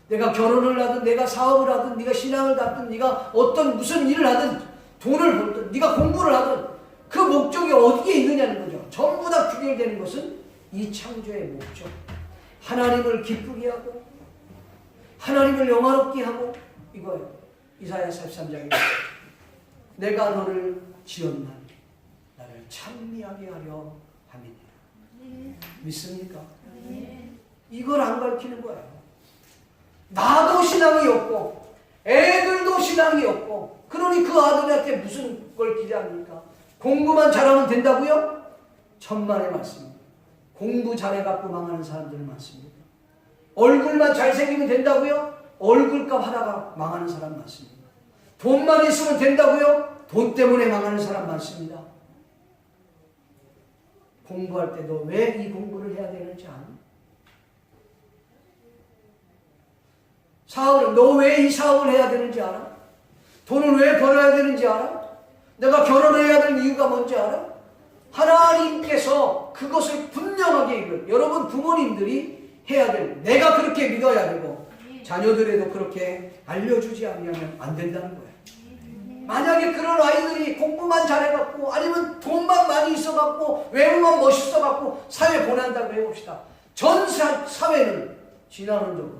내가 결혼을 하든, 내가 사업을 하든, 네가 신앙을 하든, 네가 어떤 무슨 일을 하든, 돈을 벌든, 네가 공부를 하든, 그 목적이 어디에 있느냐는 거죠. 전부 다 귀결되는 것은 이 창조의 목적. 하나님을 기쁘게 하고, 하나님을 영화롭게 하고, 이거예요. 이사야 43장에 내가 너를 지었나니 나를 찬미하게 하려 함이니라. 믿습니까? 이걸 안 가르치는 거예요. 나도 신앙이 없고 애들도 신앙이 없고 그러니 그 아들한테 무슨 걸 기대합니까? 공부만 잘하면 된다고요? 천만의 말씀입니다. 공부 잘해갖고 망하는 사람들 많습니다. 얼굴만 잘생기면 된다고요? 얼굴값 하다가 망하는 사람 많습니다. 돈만 있으면 된다고요? 돈 때문에 망하는 사람 많습니다. 공부할 때 너 왜 이 공부를 해야 되는지 아니? 사업을 너 왜 이 사업을 해야 되는지 알아? 돈을 왜 벌어야 되는지 알아? 내가 결혼해야 될 이유가 뭔지 알아? 하나님께서 그것을 분명하게 이끌어. 여러분 부모님들이 해야 될, 내가 그렇게 믿어야 되고 자녀들에도 그렇게 알려주지 않으면 안 된다는 거예요. 만약에 그런 아이들이 공부만 잘해갖고 아니면 돈만 많이 있어갖고 외모만 멋있어갖고 사회 보낸다고 해봅시다. 전 사회는 진화론적으로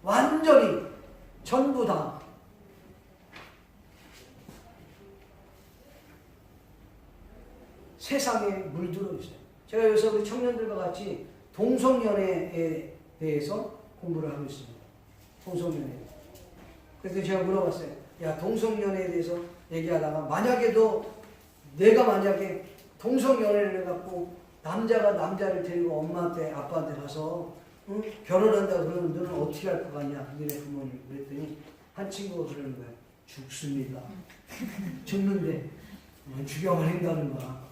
완전히 전부 다 세상에 물들어 있어요. 제가 여기서 우리 청년들과 같이 동성연애에 대해서 공부를 하고 있습니다. 동성연애. 그래서 제가 물어봤어요. 야, 동성연애에 대해서 얘기하다가 내가 만약에 동성연애를 해갖고 남자가 남자를 데리고 엄마한테 아빠한테 가서 결혼한다 그러면 너는 어떻게 할 것 같냐? 너네 부모님. 그랬더니 한 친구가 그러는 거야. 죽습니다. 죽는데 죽여버린다는 거야.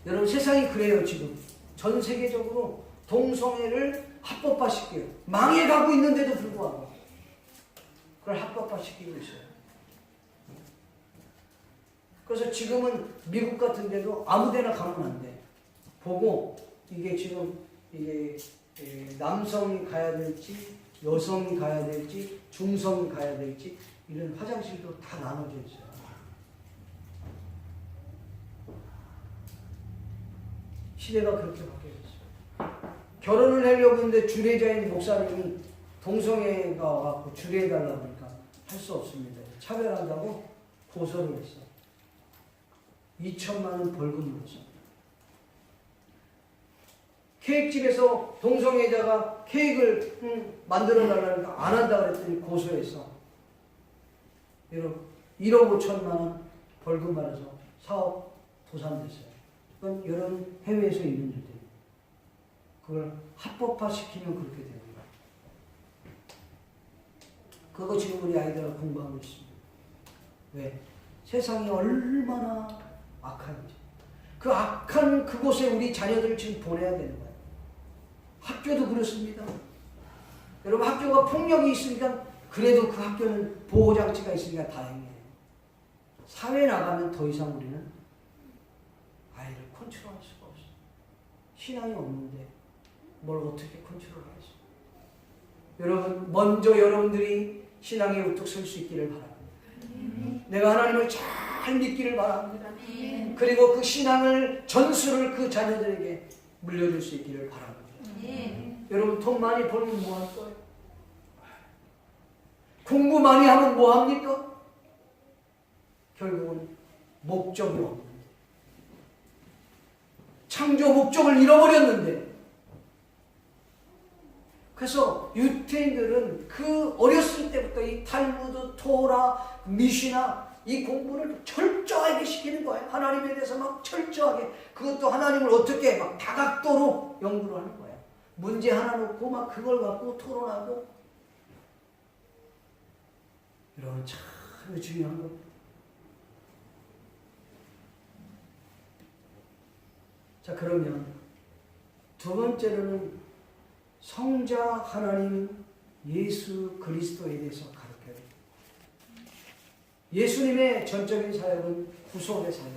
여러분 세상이 그래요. 지금 전 세계적으로 동성애를 합법화시켜요. 망해가고 있는데도 불구하고 그걸 합법화시키고 있어요. 그래서 지금은 미국 같은 데도 아무데나 가면 안 돼. 보고 이게 지금 이게 남성이 가야 될지 여성이 가야 될지 중성이 가야 될지 이런 화장실도 다 나눠져 있어요. 시대가 그렇게 바뀌었어요. 결혼을 하려고 했는데 주례자인 목사님이 동성애가 와갖고 주례해달라고 하니까 할 수 없습니다. 차별한다고 고소를 했어. 2천만 원 벌금 물었어. 케이크집에서 동성애자가 케이크를 만들어 달라니까 안 한다 그랬더니 고소했어. 1억 5천만 원 벌금 받아서 사업 도산됐어요. 그건 여러 해외에서 있는 일들이에요. 그걸 합법화 시키면 그렇게 되는 거예요. 그거 지금 우리 아이들하고 공부하고 있습니다. 왜? 세상이 얼마나 악한지. 그 악한 그곳에 우리 자녀들을 지금 보내야 되는 거예요. 학교도 그렇습니다. 여러분 학교가 폭력이 있으니까 그래도 그 학교는 보호장치가 있으니까 다행이에요. 사회 나가면 더 이상 우리는 아이를 컨트롤할 수가 없어요. 신앙이 없는데 뭘 어떻게 컨트롤하겠어요. 여러분 먼저 여러분들이 신앙에 우뚝 설 수 있기를 바랍니다. 내가 하나님을 잘 믿기를 바랍니다. 그리고 그 신앙을 전수를 그 자녀들에게 물려줄 수 있기를 바랍니다. 여러분 돈 많이 벌면 뭐 할 거예요? 공부 많이 하면 뭐 합니까? 결국은 목적이 없는데 창조 목적을 잃어버렸는데 그래서 유태인들은 그 어렸을 때부터 이 탈무드, 토라, 미시나 이 공부를 철저하게 시키는 거예요. 하나님에 대해서 막 철저하게 그것도 하나님을 어떻게 막 다각도로 연구를 하는 거예요. 문제 하나 놓고 막 그걸 갖고 토론하고 여러분 참 중요한 겁니다. 자 그러면 두 번째로는 성자 하나님 예수 그리스도에 대해서 가르쳐요. 예수님의 전적인 사역은 구속의 사역,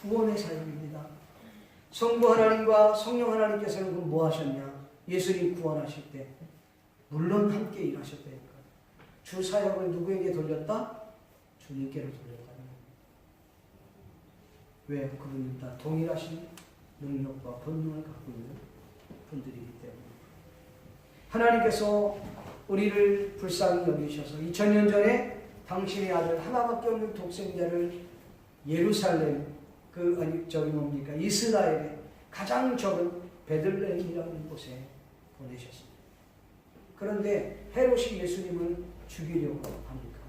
구원의 사역입니다. 성부 하나님과 성령 하나님께서는 뭐 하셨냐? 예수님 구원하실 때 물론 함께 일하셨다니까. 주 사역을 누구에게 돌렸다? 주님께로 돌렸다는 겁니다. 왜? 그분은 다 동일하신 능력과 본능을 갖고 있는 분들이기 때문에. 하나님께서 우리를 불쌍히 여기셔서 2000년 전에 당신의 아들 하나밖에 없는 독생자를 예루살렘 이스라엘의 가장 적은 베들레헴이라는 곳에 보내셨습니다. 그런데 헤롯이 예수님을 죽이려고 합니까?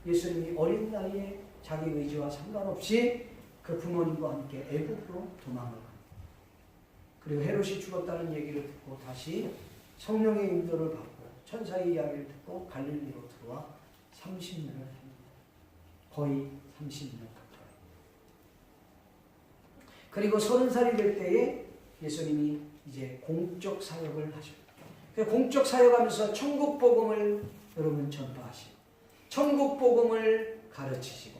예수님이 어린 나이에 자기 의지와 상관없이 그 부모님과 함께 애국으로 도망을 갑니다. 그리고 헤롯이 죽었다는 얘기를 듣고 다시 성령의 인도를 받고 천사의 이야기를 듣고 갈릴리로 들어와 30년을 합니다. 거의 30년 가까이. 그리고 30살이 될 때에 예수님이 이제 공적 사역을 하셨고 공적 사역하면서 천국 복음을 여러분 전파하시고 천국 복음을 가르치시고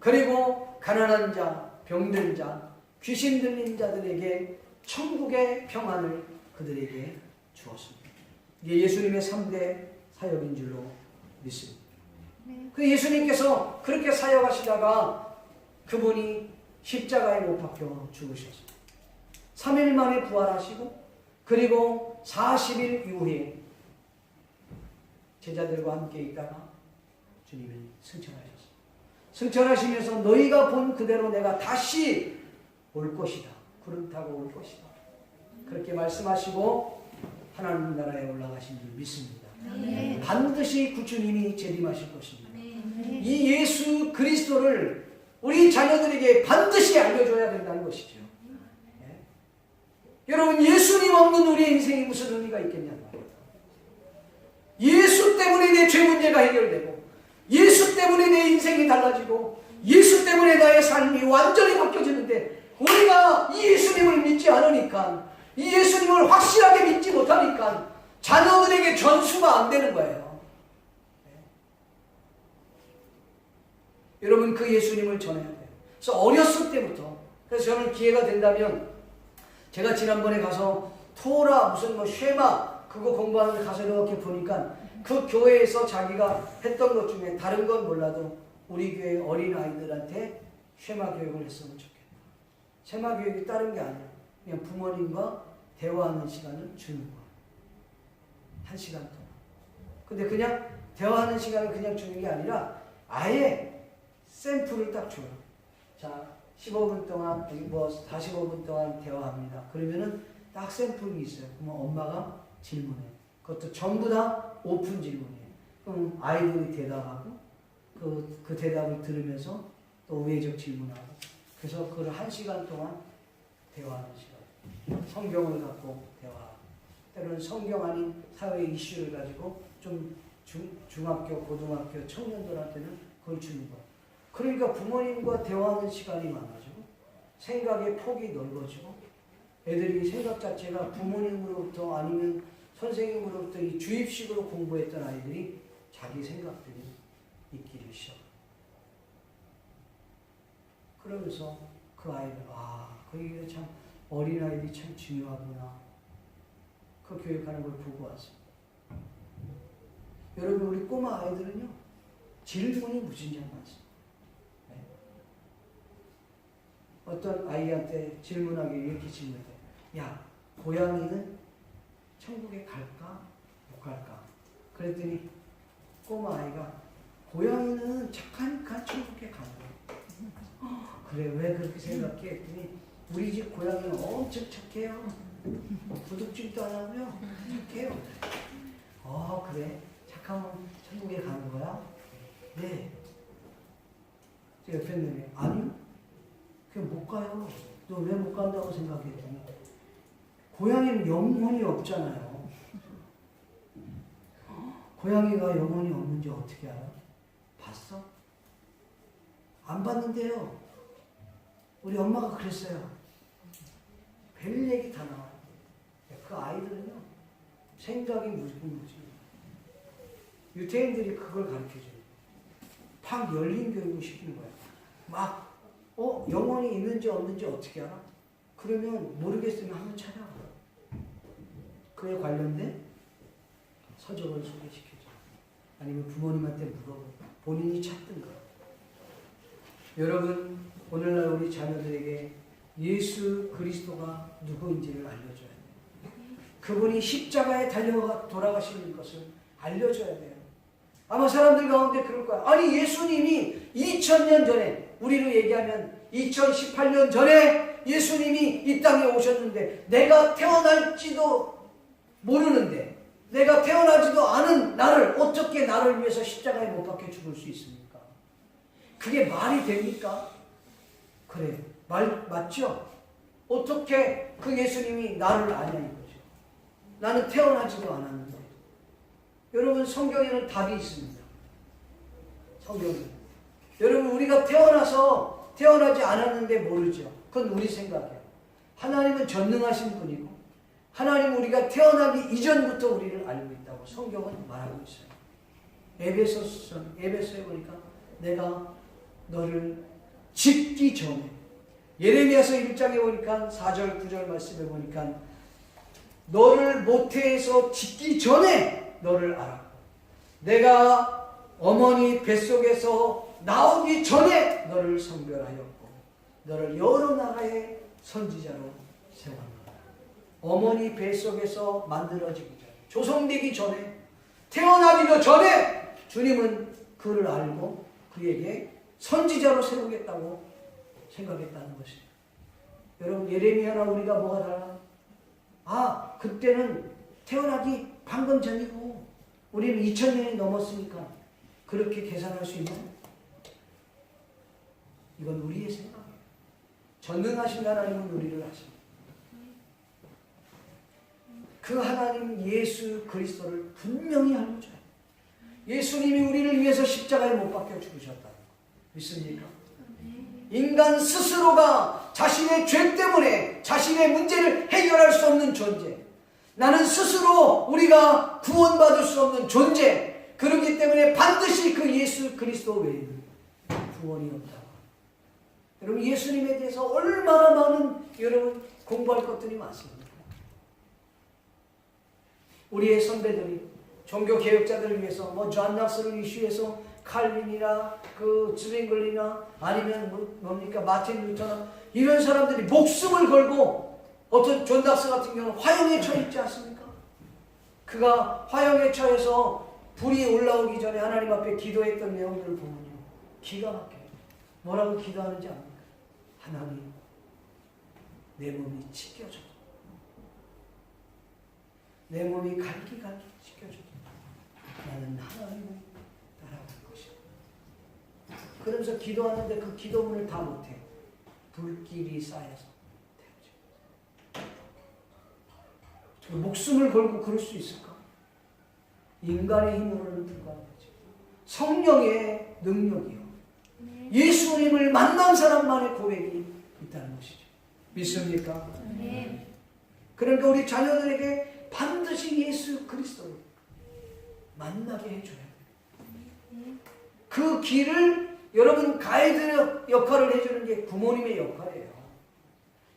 그리고 가난한 자, 병든 자, 귀신 들린 자들에게 천국의 평안을 그들에게 주었습니다. 이게 예수님의 3대 사역인 줄로 믿습니다. 그 예수님께서 그렇게 사역하시다가 그분이 십자가에 못 박혀 죽으셨습니다. 3일 만에 부활하시고 그리고 40일 이후에 제자들과 함께 있다가 주님이 승천하셨습니다. 승천하시면서 너희가 본 그대로 내가 다시 올 것이다. 구름 타고 올 것이다. 그렇게 말씀하시고 하나님 나라에 올라가신 줄 믿습니다. 네. 반드시 구주님이 재림하실 것입니다. 네. 이 예수 그리스도를 우리 자녀들에게 반드시 알려줘야 된다는 것이죠. 네. 여러분 예수님 없는 우리의 인생이 무슨 의미가 있겠냐는 말이에요. 예수 때문에 내 죄 문제가 해결되고 예수 때문에 내 인생이 달라지고 예수 때문에 나의 삶이 완전히 바뀌어지는데 우리가 이 예수님을 믿지 않으니까 이 예수님을 확실하게 믿지 못하니까 자녀들에게 전수가 안 되는 거예요. 네. 여러분 그 예수님을 전해야 돼요. 그래서 어렸을 때부터 그래서 저는 기회가 된다면 제가 지난번에 가서 토라 무슨 뭐 쉐마 그거 공부하는 데 가서 이렇게 보니까 그 교회에서 자기가 했던 것 중에 다른 건 몰라도 우리 교회 어린 아이들한테 쉐마 교육을 했으면 좋겠다. 쉐마 교육이 다른 게 아니라 그냥 부모님과 대화하는 시간을 주는 거야. 1시간 동안. 근데 그냥 대화하는 시간을 그냥 주는 게 아니라 아예 샘플을 딱 줘요. 자, 15분 동안, 뭐 45분 동안 대화합니다. 그러면은 딱 샘플이 있어요. 그러면 엄마가 질문해요. 그것도 전부 다 오픈 질문이에요. 그럼 아이들이 대답하고 그 대답을 들으면서 또 우회적 질문하고 그래서 그걸 1시간 동안 대화하는 시간. 성경을 갖고 대화하고 때로는 성경 아닌 사회 이슈를 가지고 좀 중학교, 고등학교 청년들한테는 그걸 주는 거예요. 그러니까 부모님과 대화하는 시간이 많아지고 생각의 폭이 넓어지고 애들이 생각 자체가 부모님으로부터 아니면 선생님으로부터 이 주입식으로 공부했던 아이들이 자기 생각들이 있기를 시작해요. 그러면서 그 아이들, 그 얘기가 참 어린아이들이 참 중요하구나. 그 교육하는 걸 보고 왔습니다. 여러분 우리 꼬마 아이들은요. 질문이 무진장 많습니다. 네. 어떤 아이한테 질문하게 이렇게 질문해. 야, 고양이는 천국에 갈까? 못 갈까? 그랬더니 꼬마 아이가 고양이는 착하니까 천국에 가는 거야. 그래, 왜 그렇게 생각해? 했더니 우리 집 고양이는 엄청 착해요. 도둑질도 안 하고요. 착해요. 그래. 착하면 천국에 가는 거야? 네. 제 옆에 있는 애, 아니요. 그냥 못 가요. 너 왜 못 간다고 생각했더니 고양이는 영혼이 없잖아요. 고양이가 영혼이 없는지 어떻게 알아? 봤어? 안 봤는데요. 우리 엄마가 그랬어요. 별 얘기 다 나와요. 그 아이들은요. 생각이 무지. 유태인들이 그걸 가르쳐줘요. 팍 열린 교육을 시키는 거야. 막 영혼이 있는지 없는지 어떻게 알아? 그러면 모르겠으면 한번 찾아봐. 그에 관련된 서적을 소개시켜줘. 아니면 부모님한테 물어보고 본인이 찾든가. 여러분 오늘날 우리 자녀들에게 예수 그리스도가 누구인지를 알려줘야 돼요. 그분이 십자가에 달려 돌아가시는 것을 알려줘야 돼요. 아마 사람들 가운데 그럴 거야. 아니 예수님이 2000년 전에 우리로 얘기하면 2018년 전에 예수님이 이 땅에 오셨는데 내가 태어날지도 모르는데 내가 태어나지도 않은 나를 어떻게 나를 위해서 십자가에 못 박혀 죽을 수 있습니까? 그게 말이 됩니까? 그래, 맞죠? 어떻게 그 예수님이 나를 아냐 이거죠. 나는 태어나지도 않았는데. 여러분 성경에는 답이 있습니다. 성경에. 여러분 우리가 태어나지 않았는데 모르죠. 그건 우리 생각이에요. 하나님은 전능하신 분이고 하나님은 우리가 태어나기 이전부터 우리를 알고 있다고 성경은 말하고 있어요. 에베소에 보니까 내가 너를 짓기 전에 예레미야서 1장에 보니까 4절 9절 말씀에 보니까 너를 모태에서 짓기 전에 너를 알았고 내가 어머니 뱃속에서 나오기 전에 너를 성별하였고 너를 여러 나라의 선지자로 세웠노라. 어머니 뱃속에서 만들어지기 전에 조성되기 전에 태어나기도 전에 주님은 그를 알고 그에게 선지자로 세우겠다고 생각했다는 것이에요. 여러분 예레미야나 우리가 뭐가 달라? 그때는 태어나기 방금 전이고 우리는 2000년이 넘었으니까 그렇게 계산할 수 있는 이건 우리의 생각이에요. 전능하신 하나님은 우리를 아십니다. 그 하나님 예수 그리스도를 분명히 알려줘요. 예수님이 우리를 위해서 십자가에 못 박혀 죽으셨다는 거 믿습니까? 인간 스스로가 자신의 죄 때문에 자신의 문제를 해결할 수 없는 존재. 나는 스스로 우리가 구원받을 수 없는 존재. 그렇기 때문에 반드시 그 예수 그리스도 외에는 구원이 없다. 여러분 예수님에 대해서 얼마나 많은 여러분 공부할 것들이 많습니다. 우리의 선배들이 종교 개혁자들을 위해서 존 낙스를 이슈해서 칼빈이나 그 zwingl이나 아니면 뭡니까 마틴 루터나 이런 사람들이 목숨을 걸고 어떤 존 낙스 같은 경우는 화형에 처해 있지 않습니까? 그가 화형에 처해서 불이 올라오기 전에 하나님 앞에 기도했던 내용들을 보면요, 기가 막혀요. 뭐라고 기도하는지 압니까? 하나님, 내 몸이 찢겨져도, 내 몸이 갈기갈기 찢겨져도 나는 하나님을 따라갈 것이다. 그러면서 기도하는데 그 기도문을 다 못해요. 불길이 쌓여서 태워져. 목숨을 걸고 그럴 수 있을까? 인간의 힘으로는 불가능하죠. 성령의 능력이요. 예수님을 만난 사람만의 고백이 있다는 것이죠. 믿습니까? 네. 그러니까 우리 자녀들에게 반드시 예수 그리스도를 만나게 해줘야 돼요. 그 길을 여러분 가이드 역할을 해주는 게 부모님의 역할이에요.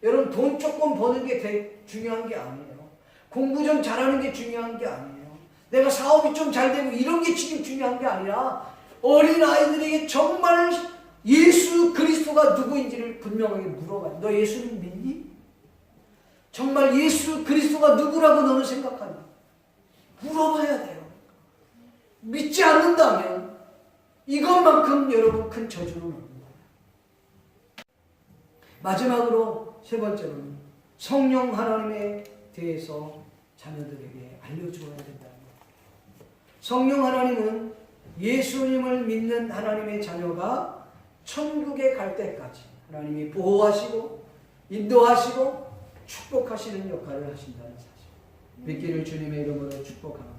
여러분 돈 조금 버는 게 중요한 게 아니에요. 공부 좀 잘하는 게 중요한 게 아니에요. 내가 사업이 좀 잘 되고 이런 게 지금 중요한 게 아니라 어린 아이들에게 정말 예수 그리스도가 누구인지를 분명하게 물어봐요. 너 예수님 믿니? 정말 예수 그리스도가 누구라고 너는 생각하니? 물어봐야 돼요. 믿지 않는다면 이것만큼 여러분 큰 저주는 없는 거예요. 마지막으로 세 번째로는 성령 하나님에 대해서 자녀들에게 알려주어야 된다는 거예요. 성령 하나님은 예수님을 믿는 하나님의 자녀가 천국에 갈 때까지 하나님이 보호하시고 인도하시고 축복하시는 역할을 하신다는 사실. 믿기를 주님의 이름으로 축복합니다.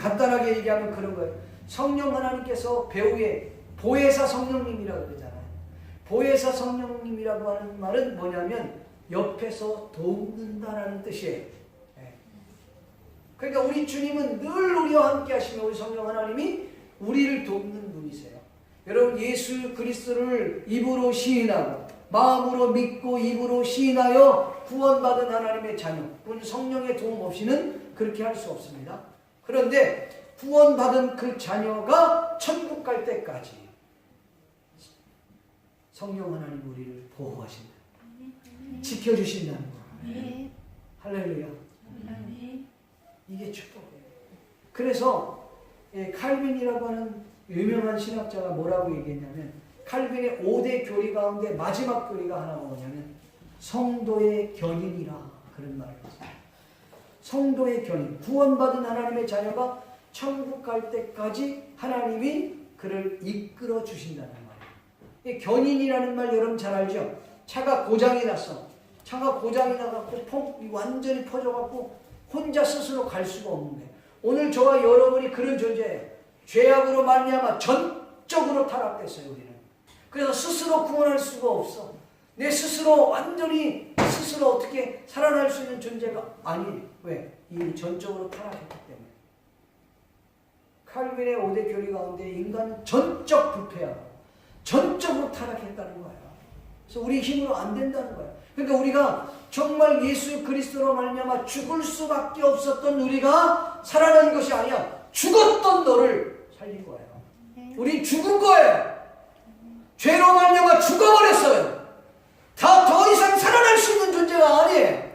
간단하게 얘기하면 그런 거예요. 성령 하나님께서 배후에 보혜사 성령님이라고 그러잖아요. 보혜사 성령님이라고 하는 말은 뭐냐면 옆에서 돕는다라는 뜻이에요. 그러니까 우리 주님은 늘 우리와 함께 하시며 우리 성령 하나님이 우리를 돕는 분이세요. 여러분 예수 그리스도를 입으로 시인하고 마음으로 믿고 입으로 시인하여 구원받은 하나님의 자녀, 성령의 도움 없이는 그렇게 할 수 없습니다. 그런데 구원받은 그 자녀가 천국 갈 때까지 성령 하나님 우리를 보호하신다. 지켜주신다는 거예요. 할렐루야. 이게 축복이에요. 그래서 칼빈이라고 하는 유명한 신학자가 뭐라고 얘기했냐면 칼빈의 5대 교리 가운데 마지막 교리가 하나가 뭐냐면 성도의 견인이라 그런 말을 했어요. 성도의 견인. 구원받은 하나님의 자녀가 천국 갈 때까지 하나님이 그를 이끌어 주신다는 말이에요. 견인이라는 말 여러분 잘 알죠? 차가 고장이 났어. 차가 고장이 나갖고 완전히 퍼져갖고 혼자 스스로 갈 수가 없는데 오늘 저와 여러분이 그런 존재예요. 죄악으로 말미암아 전적으로 타락됐어요. 우리는. 그래서 스스로 구원할 수가 없어. 내 스스로 완전히 스스로 어떻게 살아날 수 있는 존재가 아니에요. 왜? 이미 전적으로 타락했기 때문에. 칼빈의 5대 교리 가운데 인간은 전적 부패하고 전적으로 타락했다는 거예요. 그래서 우리 힘으로 안 된다는 거예요. 그러니까 우리가 정말 예수 그리스도로 말미암아 죽을 수밖에 없었던 우리가 살아난 것이 아니야. 죽었던 너를 살린 거예요. 우리 죽은 거예요. 죄로 말미암아 죽어버렸어요. 다 더 이상 살아날 수 있는 존재가 아니에요.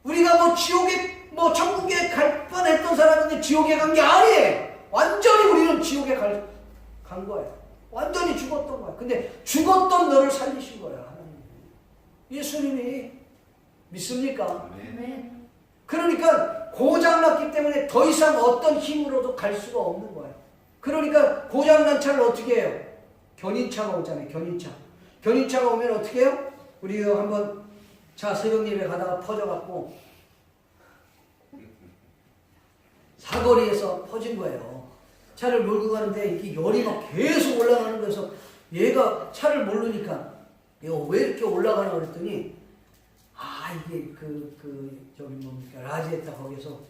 우리가 지옥에 천국에 갈 뻔했던 사람인데 지옥에 간 게 아니에요. 완전히 우리는 지옥에 간 거예요. 완전히 죽었던 거예요. 근데 죽었던 너를 살리신 거예요. 하나님. 예수님이. 믿습니까? 네. 그러니까 고장났기 때문에 더 이상 어떤 힘으로도 갈 수가 없는 거예요. 그러니까 고장난 차를 어떻게 해요? 견인차가 오잖아요. 견인차가 오면 어떻게 해요? 우리 한번 새벽 예배 가다가 퍼져갖고 사거리에서 퍼진 거예요. 차를 몰고 가는데 이게 열이 막 계속 올라가는 거여서 얘가 차를 모르니까 왜 이렇게 올라가나 그랬더니 이게 저기 뭡니까 라지에타 거기서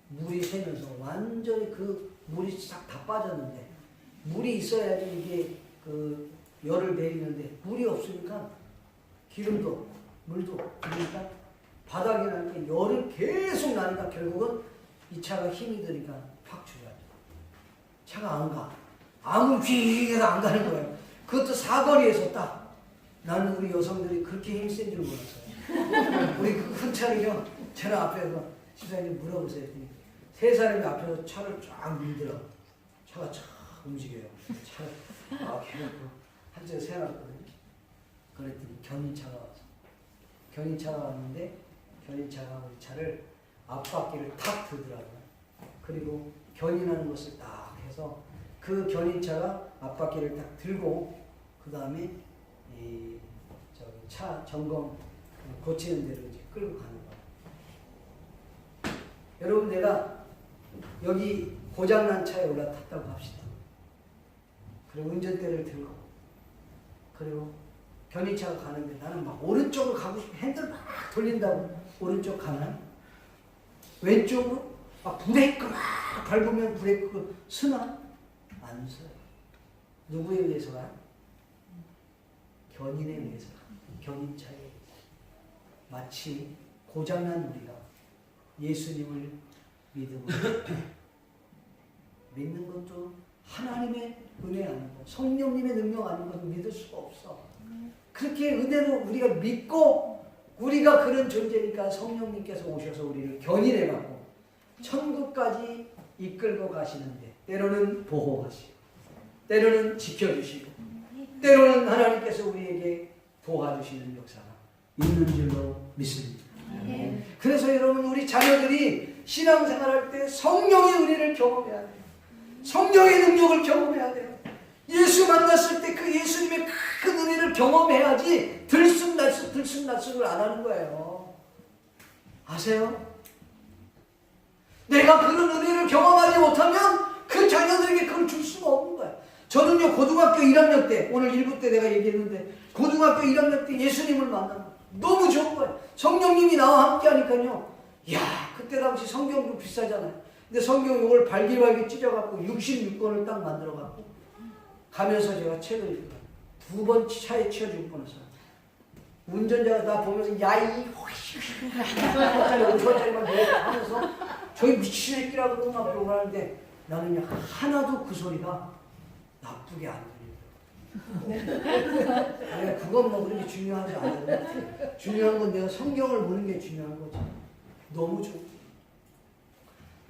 물이 새면서 완전히 그 물이 싹 다 빠졌는데 물이 있어야지 이게 열을 내리는데 물이 없으니까 기름도 없고 물도 없고 그러니까 바닥에 나니까 열을 계속 나니까 결국은 이 차가 힘이 드니까 팍 주저앉아. 차가 안 가. 아무리 휘휘해도 안 가는 거예요. 그것도 사거리에서 딱. 나는 우리 여성들이 그렇게 힘센 줄 몰랐어요. 우리 그 큰 차를요, 저는 앞에서 집사님 물어보세요. 했더니 세 사람이 앞에서 차를 쫙 밀더라. 차가 쫙 움직여요. 차를 해놓고 한쪽에 세워놨거든요. 그랬더니 견인차가 와서. 견인차가 왔는데 견인차가 우리 차를 앞바퀴를 탁 들더라고요. 그리고 견인하는 것을 딱 해서 그 견인차가 앞바퀴를 딱 들고 그 다음에 이 차 점검 고치는 대로 이제 끌고 가는 거예요. 여러분 내가 여기 고장난 차에 올라탔다고 합시다. 그리고 운전대를 들고 그리고 견인차가 가는데 나는 막 오른쪽으로 가고 싶어 핸들 막 돌린다고 오른쪽 가나요? 왼쪽으로 막 브레이크 막 밟으면 브레이크 쓰나? 안 써요. 누구에 의해서 가요? 견인에 의해서 가요. 견인차에 의해서. 마치 고장난 우리가 예수님을 믿음으로 믿는 것도 하나님의 은혜 아니고 성령님의 능력 아닌 건 믿을 수가 없어. 그렇게 은혜로 우리가 믿고 우리가 그런 존재니까 성령님께서 오셔서 우리를 견인해갖고 천국까지 이끌고 가시는데 때로는 보호하시고 때로는 지켜주시고 때로는 하나님께서 우리에게 도와주시는 역사가 있는 줄로 믿습니다. 그래서 여러분 우리 자녀들이 신앙생활할 때 성령의 은혜를 경험해야 돼요. 성령의 능력을 경험해야 돼요. 예수 만났을 때 그 예수님의 큰 은혜를 경험해야지 들쑥날쑥을 안 하는 거예요. 아세요? 내가 그런 은혜를 경험하지 못하면 그 자녀들에게 그걸 줄 수가 없는 거예요. 저는요 고등학교 1학년 때 오늘 1부 때 내가 얘기했는데 고등학교 1학년 때 예수님을 만나면 너무 좋은 거예요. 성령님이 나와 함께 하니까요. 이야 그때 당시 성경도 비싸잖아요. 근데 성경 이걸 발기발기 찢어갖고 66권을 딱 만들어갖고 가면서 제가 책을 읽어요. 2번 차에 치여주고 보냈어요. 운전자가 나 보면서 야이 5천짜리만 하면서 저기 미친 새끼라고 막 그러고 하는데 나는 하나도 그 소리가 나쁘게 안 들리더라고요. 아니 그건 뭐 그렇게 중요하지 않아요. 중요한 건 내가 성경을 보는 게 중요한 거지. 너무 좋고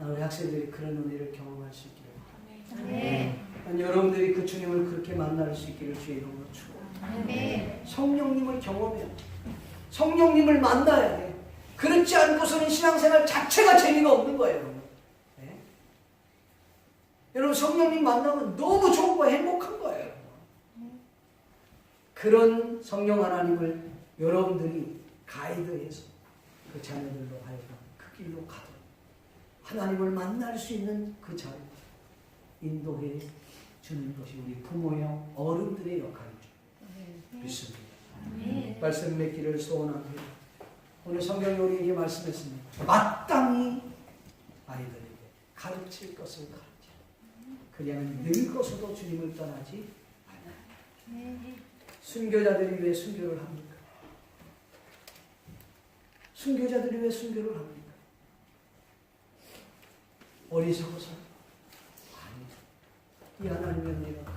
우리 학생들이 그런 은혜를 경험할 수 있기를 여러분들이 그 주님을 그렇게 만날 수 있기를 주의 이름으로 축원합니다. 성령님을 경험해야 돼. 성령님을 만나야 돼. 그렇지 않고서는 신앙생활 자체가 재미가 없는 거예요. 여러분. 네? 여러분 성령님 만나면 너무 좋은 거예요. 행복한 거예요. 그런 성령 하나님을 여러분들이 가이드해서 그 자녀들로 하여금 그 길로 가도록 하나님을 만날 수 있는 그 자리 인도해 주는 것이 우리 부모여 어른들의 역할이죠. 믿습니다. 말씀 맺기를 소원합니다. 오늘 성경이 우리에게 말씀했습니다. 마땅히 아이들에게 가르칠 것을 가르치라. 그냥 늙어서도 주님을 떠나지 않아요. 순교자들이 왜 순교를 합니까? 순교자들이 왜 순교를 합니까? 어리석어서? 아니, 이 하나님의 은혜가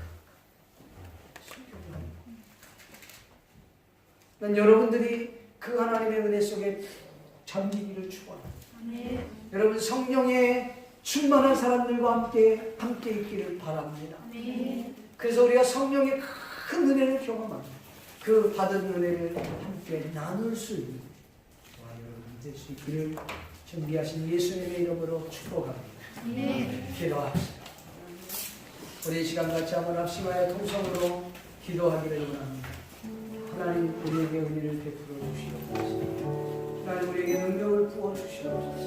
순교를 합니다. 난 여러분들이 그 하나님의 은혜 속에 잠기기를 축원합니다. 여러분 성령의 충만한 사람들과 함께 있기를 바랍니다. 그래서 우리가 성령의 큰 은혜를 경험합니다. 그 받은 은혜를 함께 나눌 수 있는 저와 여러분이 될 수 있기를 준비하신 예수님의 이름으로 축복합니다. 기도합시다. 우리 이 시간 같이 한번 합심하여 통성으로 기도하기를 원합니다. 하나님 우리에게 은혜를 베풀어 주시옵소서. 하나님 우리에게 능력을 부어 주시옵소서.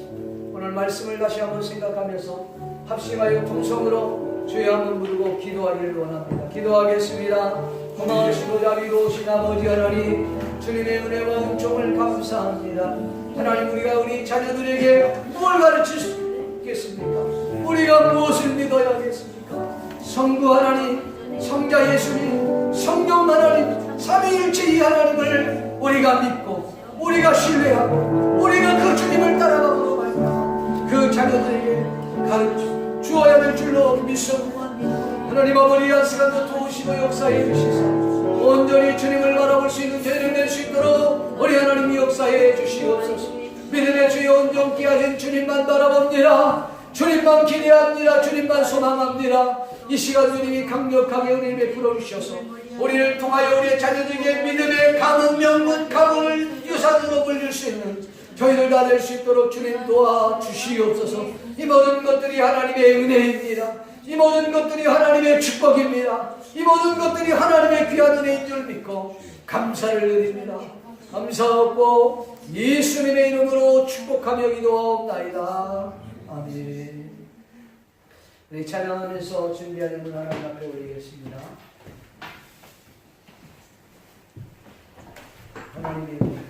오늘 말씀을 다시 한번 생각하면서 합심하여 통성으로 주여 한번 부르고 기도하기를 원합니다. 기도하겠습니다. 고마우시고 자비로우신 아버지 하나님, 주님의 은혜와 은총을 감사합니다. 하나님 우리가 우리 자녀들에게 뭘 가르칠 수 있겠습니까? 우리가 무엇을 믿어야겠습니까? 성부 하나님, 성자 예수님, 성령 하나님, 삼위일체 이 하나님을 우리가 믿고 우리가 신뢰하고 우리가 그 주님을 따라가고 말이야. 그 자녀들에게 가르쳐 주어야 될 줄로 믿습니다. 하나님 아버지, 한 시간도 도우시고 역사해 주시사 온전히 주님을 바라볼 수 있는 죄를 낼 수 있도록 우리 하나님이 역사해 주시옵소서. 믿음의 주여 온전케 하신 주님만 바라봅니다. 주님만 기대합니다. 주님만 소망합니다. 이 시간 주님이 강력하게 은혜 베풀어 주셔서 우리를 통하여 우리의 자녀들에게 믿음의 가문, 명문, 가문을 유산으로 불릴 수 있는 저희들 다 될 수 있도록 주님 도와주시옵소서. 이 모든 것들이 하나님의 은혜입니다. 이 모든 것들이 하나님의 축복입니다. 이 모든 것들이 하나님의 귀한 은혜인 줄 믿고 감사를 드립니다. 감사하고 예수님의 이름으로 축복하며 기도하옵나이다. 아멘. 우리 찬양하면서 준비하는 분 하나님 앞에 올리겠습니다. 하나님의 은혜.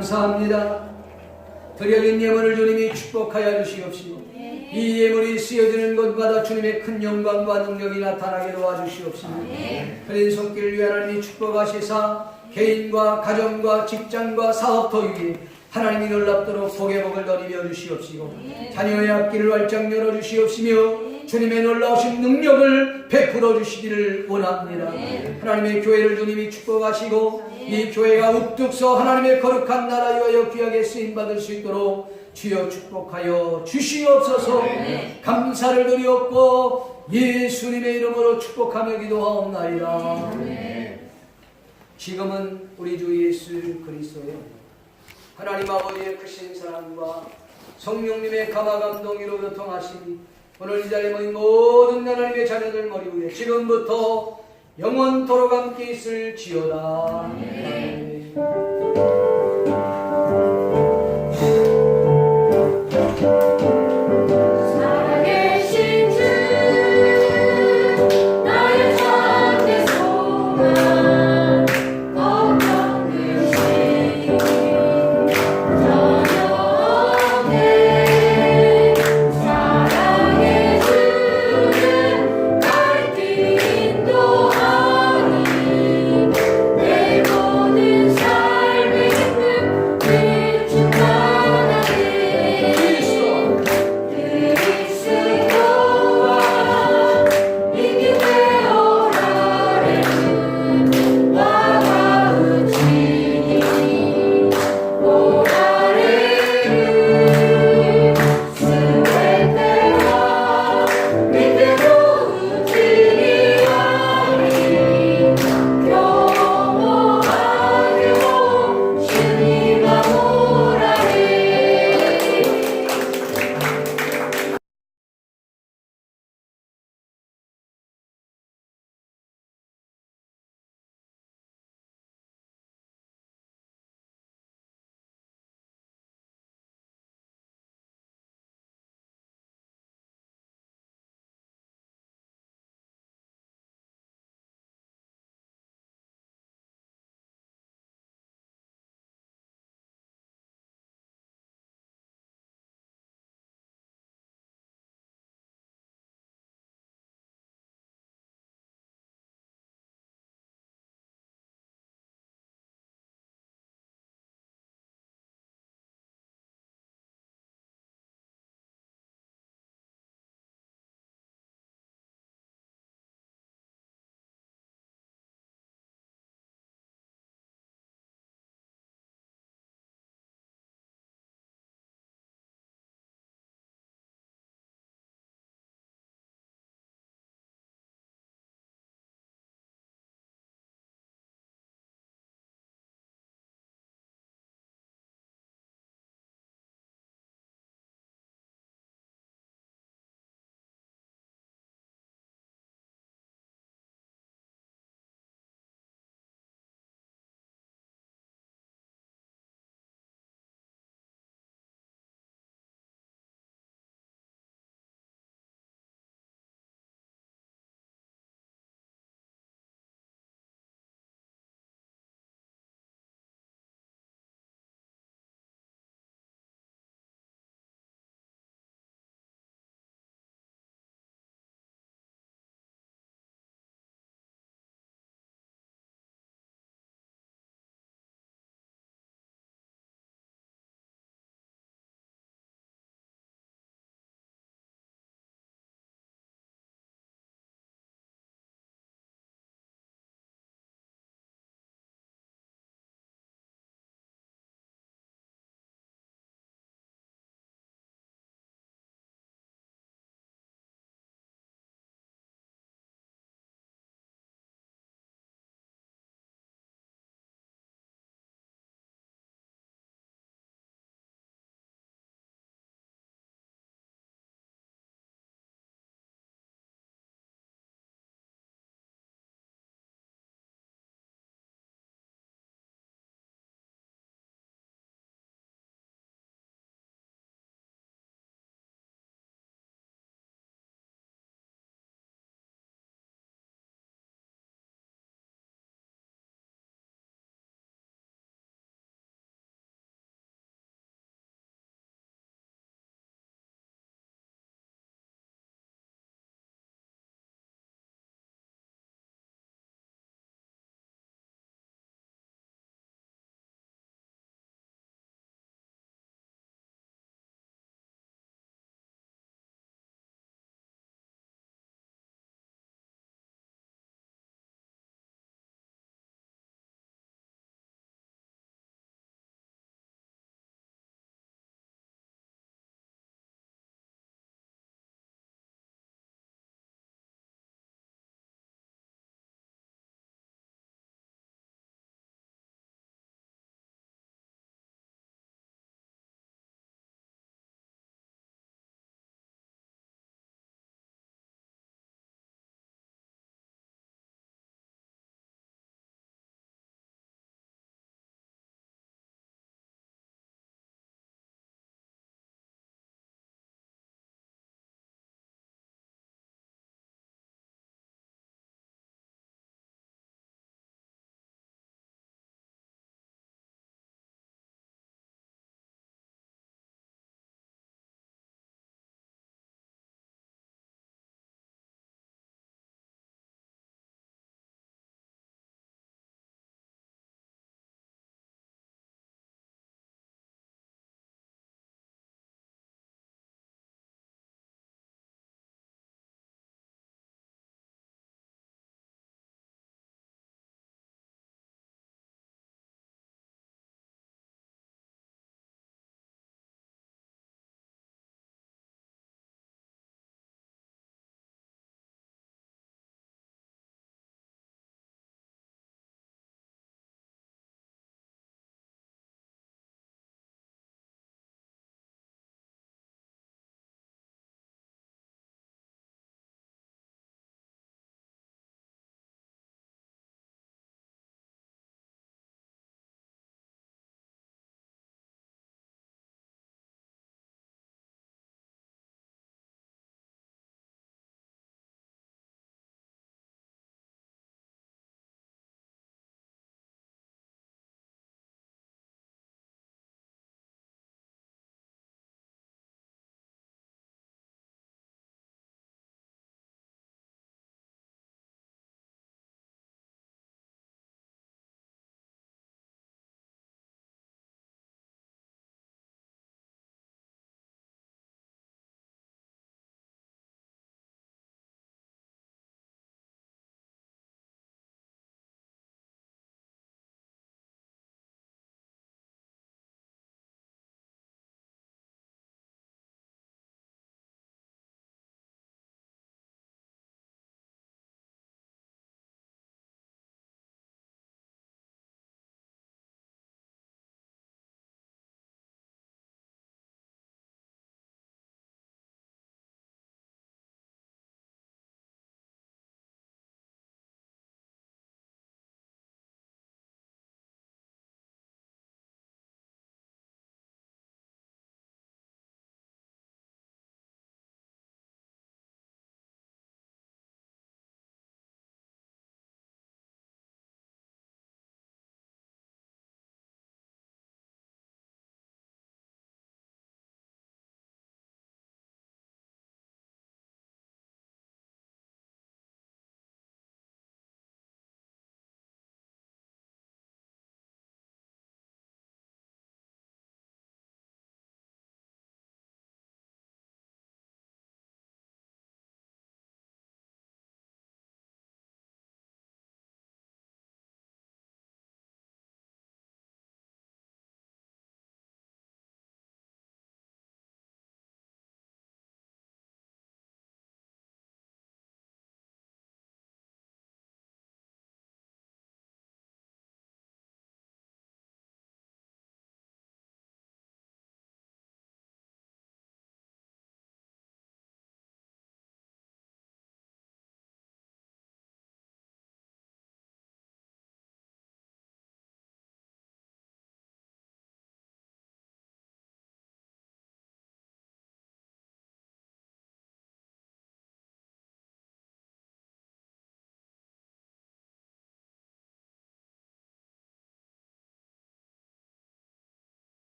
감사합니다. 드려진 예물을 주님이 축복하여 주시옵시고 이 예물이 쓰여지는 곳마다 주님의 큰 영광과 능력이 나타나게 도와주시옵시고 그린 손길 위에 하나님이 축복하시사 개인과 가정과 직장과 사업터 위에 하나님이 놀랍도록 복의 복을 더리며 주시옵시고 자녀의 앞길을 활짝 열어주시옵시며 주님의 놀라우신 능력을 베풀어 주시기를 원합니다. 하나님의 교회를 주님이 축복하시고 이 교회가 우뚝서 하나님의 거룩한 나라 위하여 귀하게 쓰임받을 수 있도록 주여 축복하여 주시옵소서. 감사를 드리옵고 예수님의 이름으로 축복하며 기도하옵나이다. 지금은 우리 주 예수 그리스도의 하나님 아버지의 크신 사랑과 성령님의 감화 감동으로 교통하시니 오늘 이 자리에 모인 모든 하나님의 자녀들 머리 위에 지금부터 영원토록 함께 있을지어다. 아멘.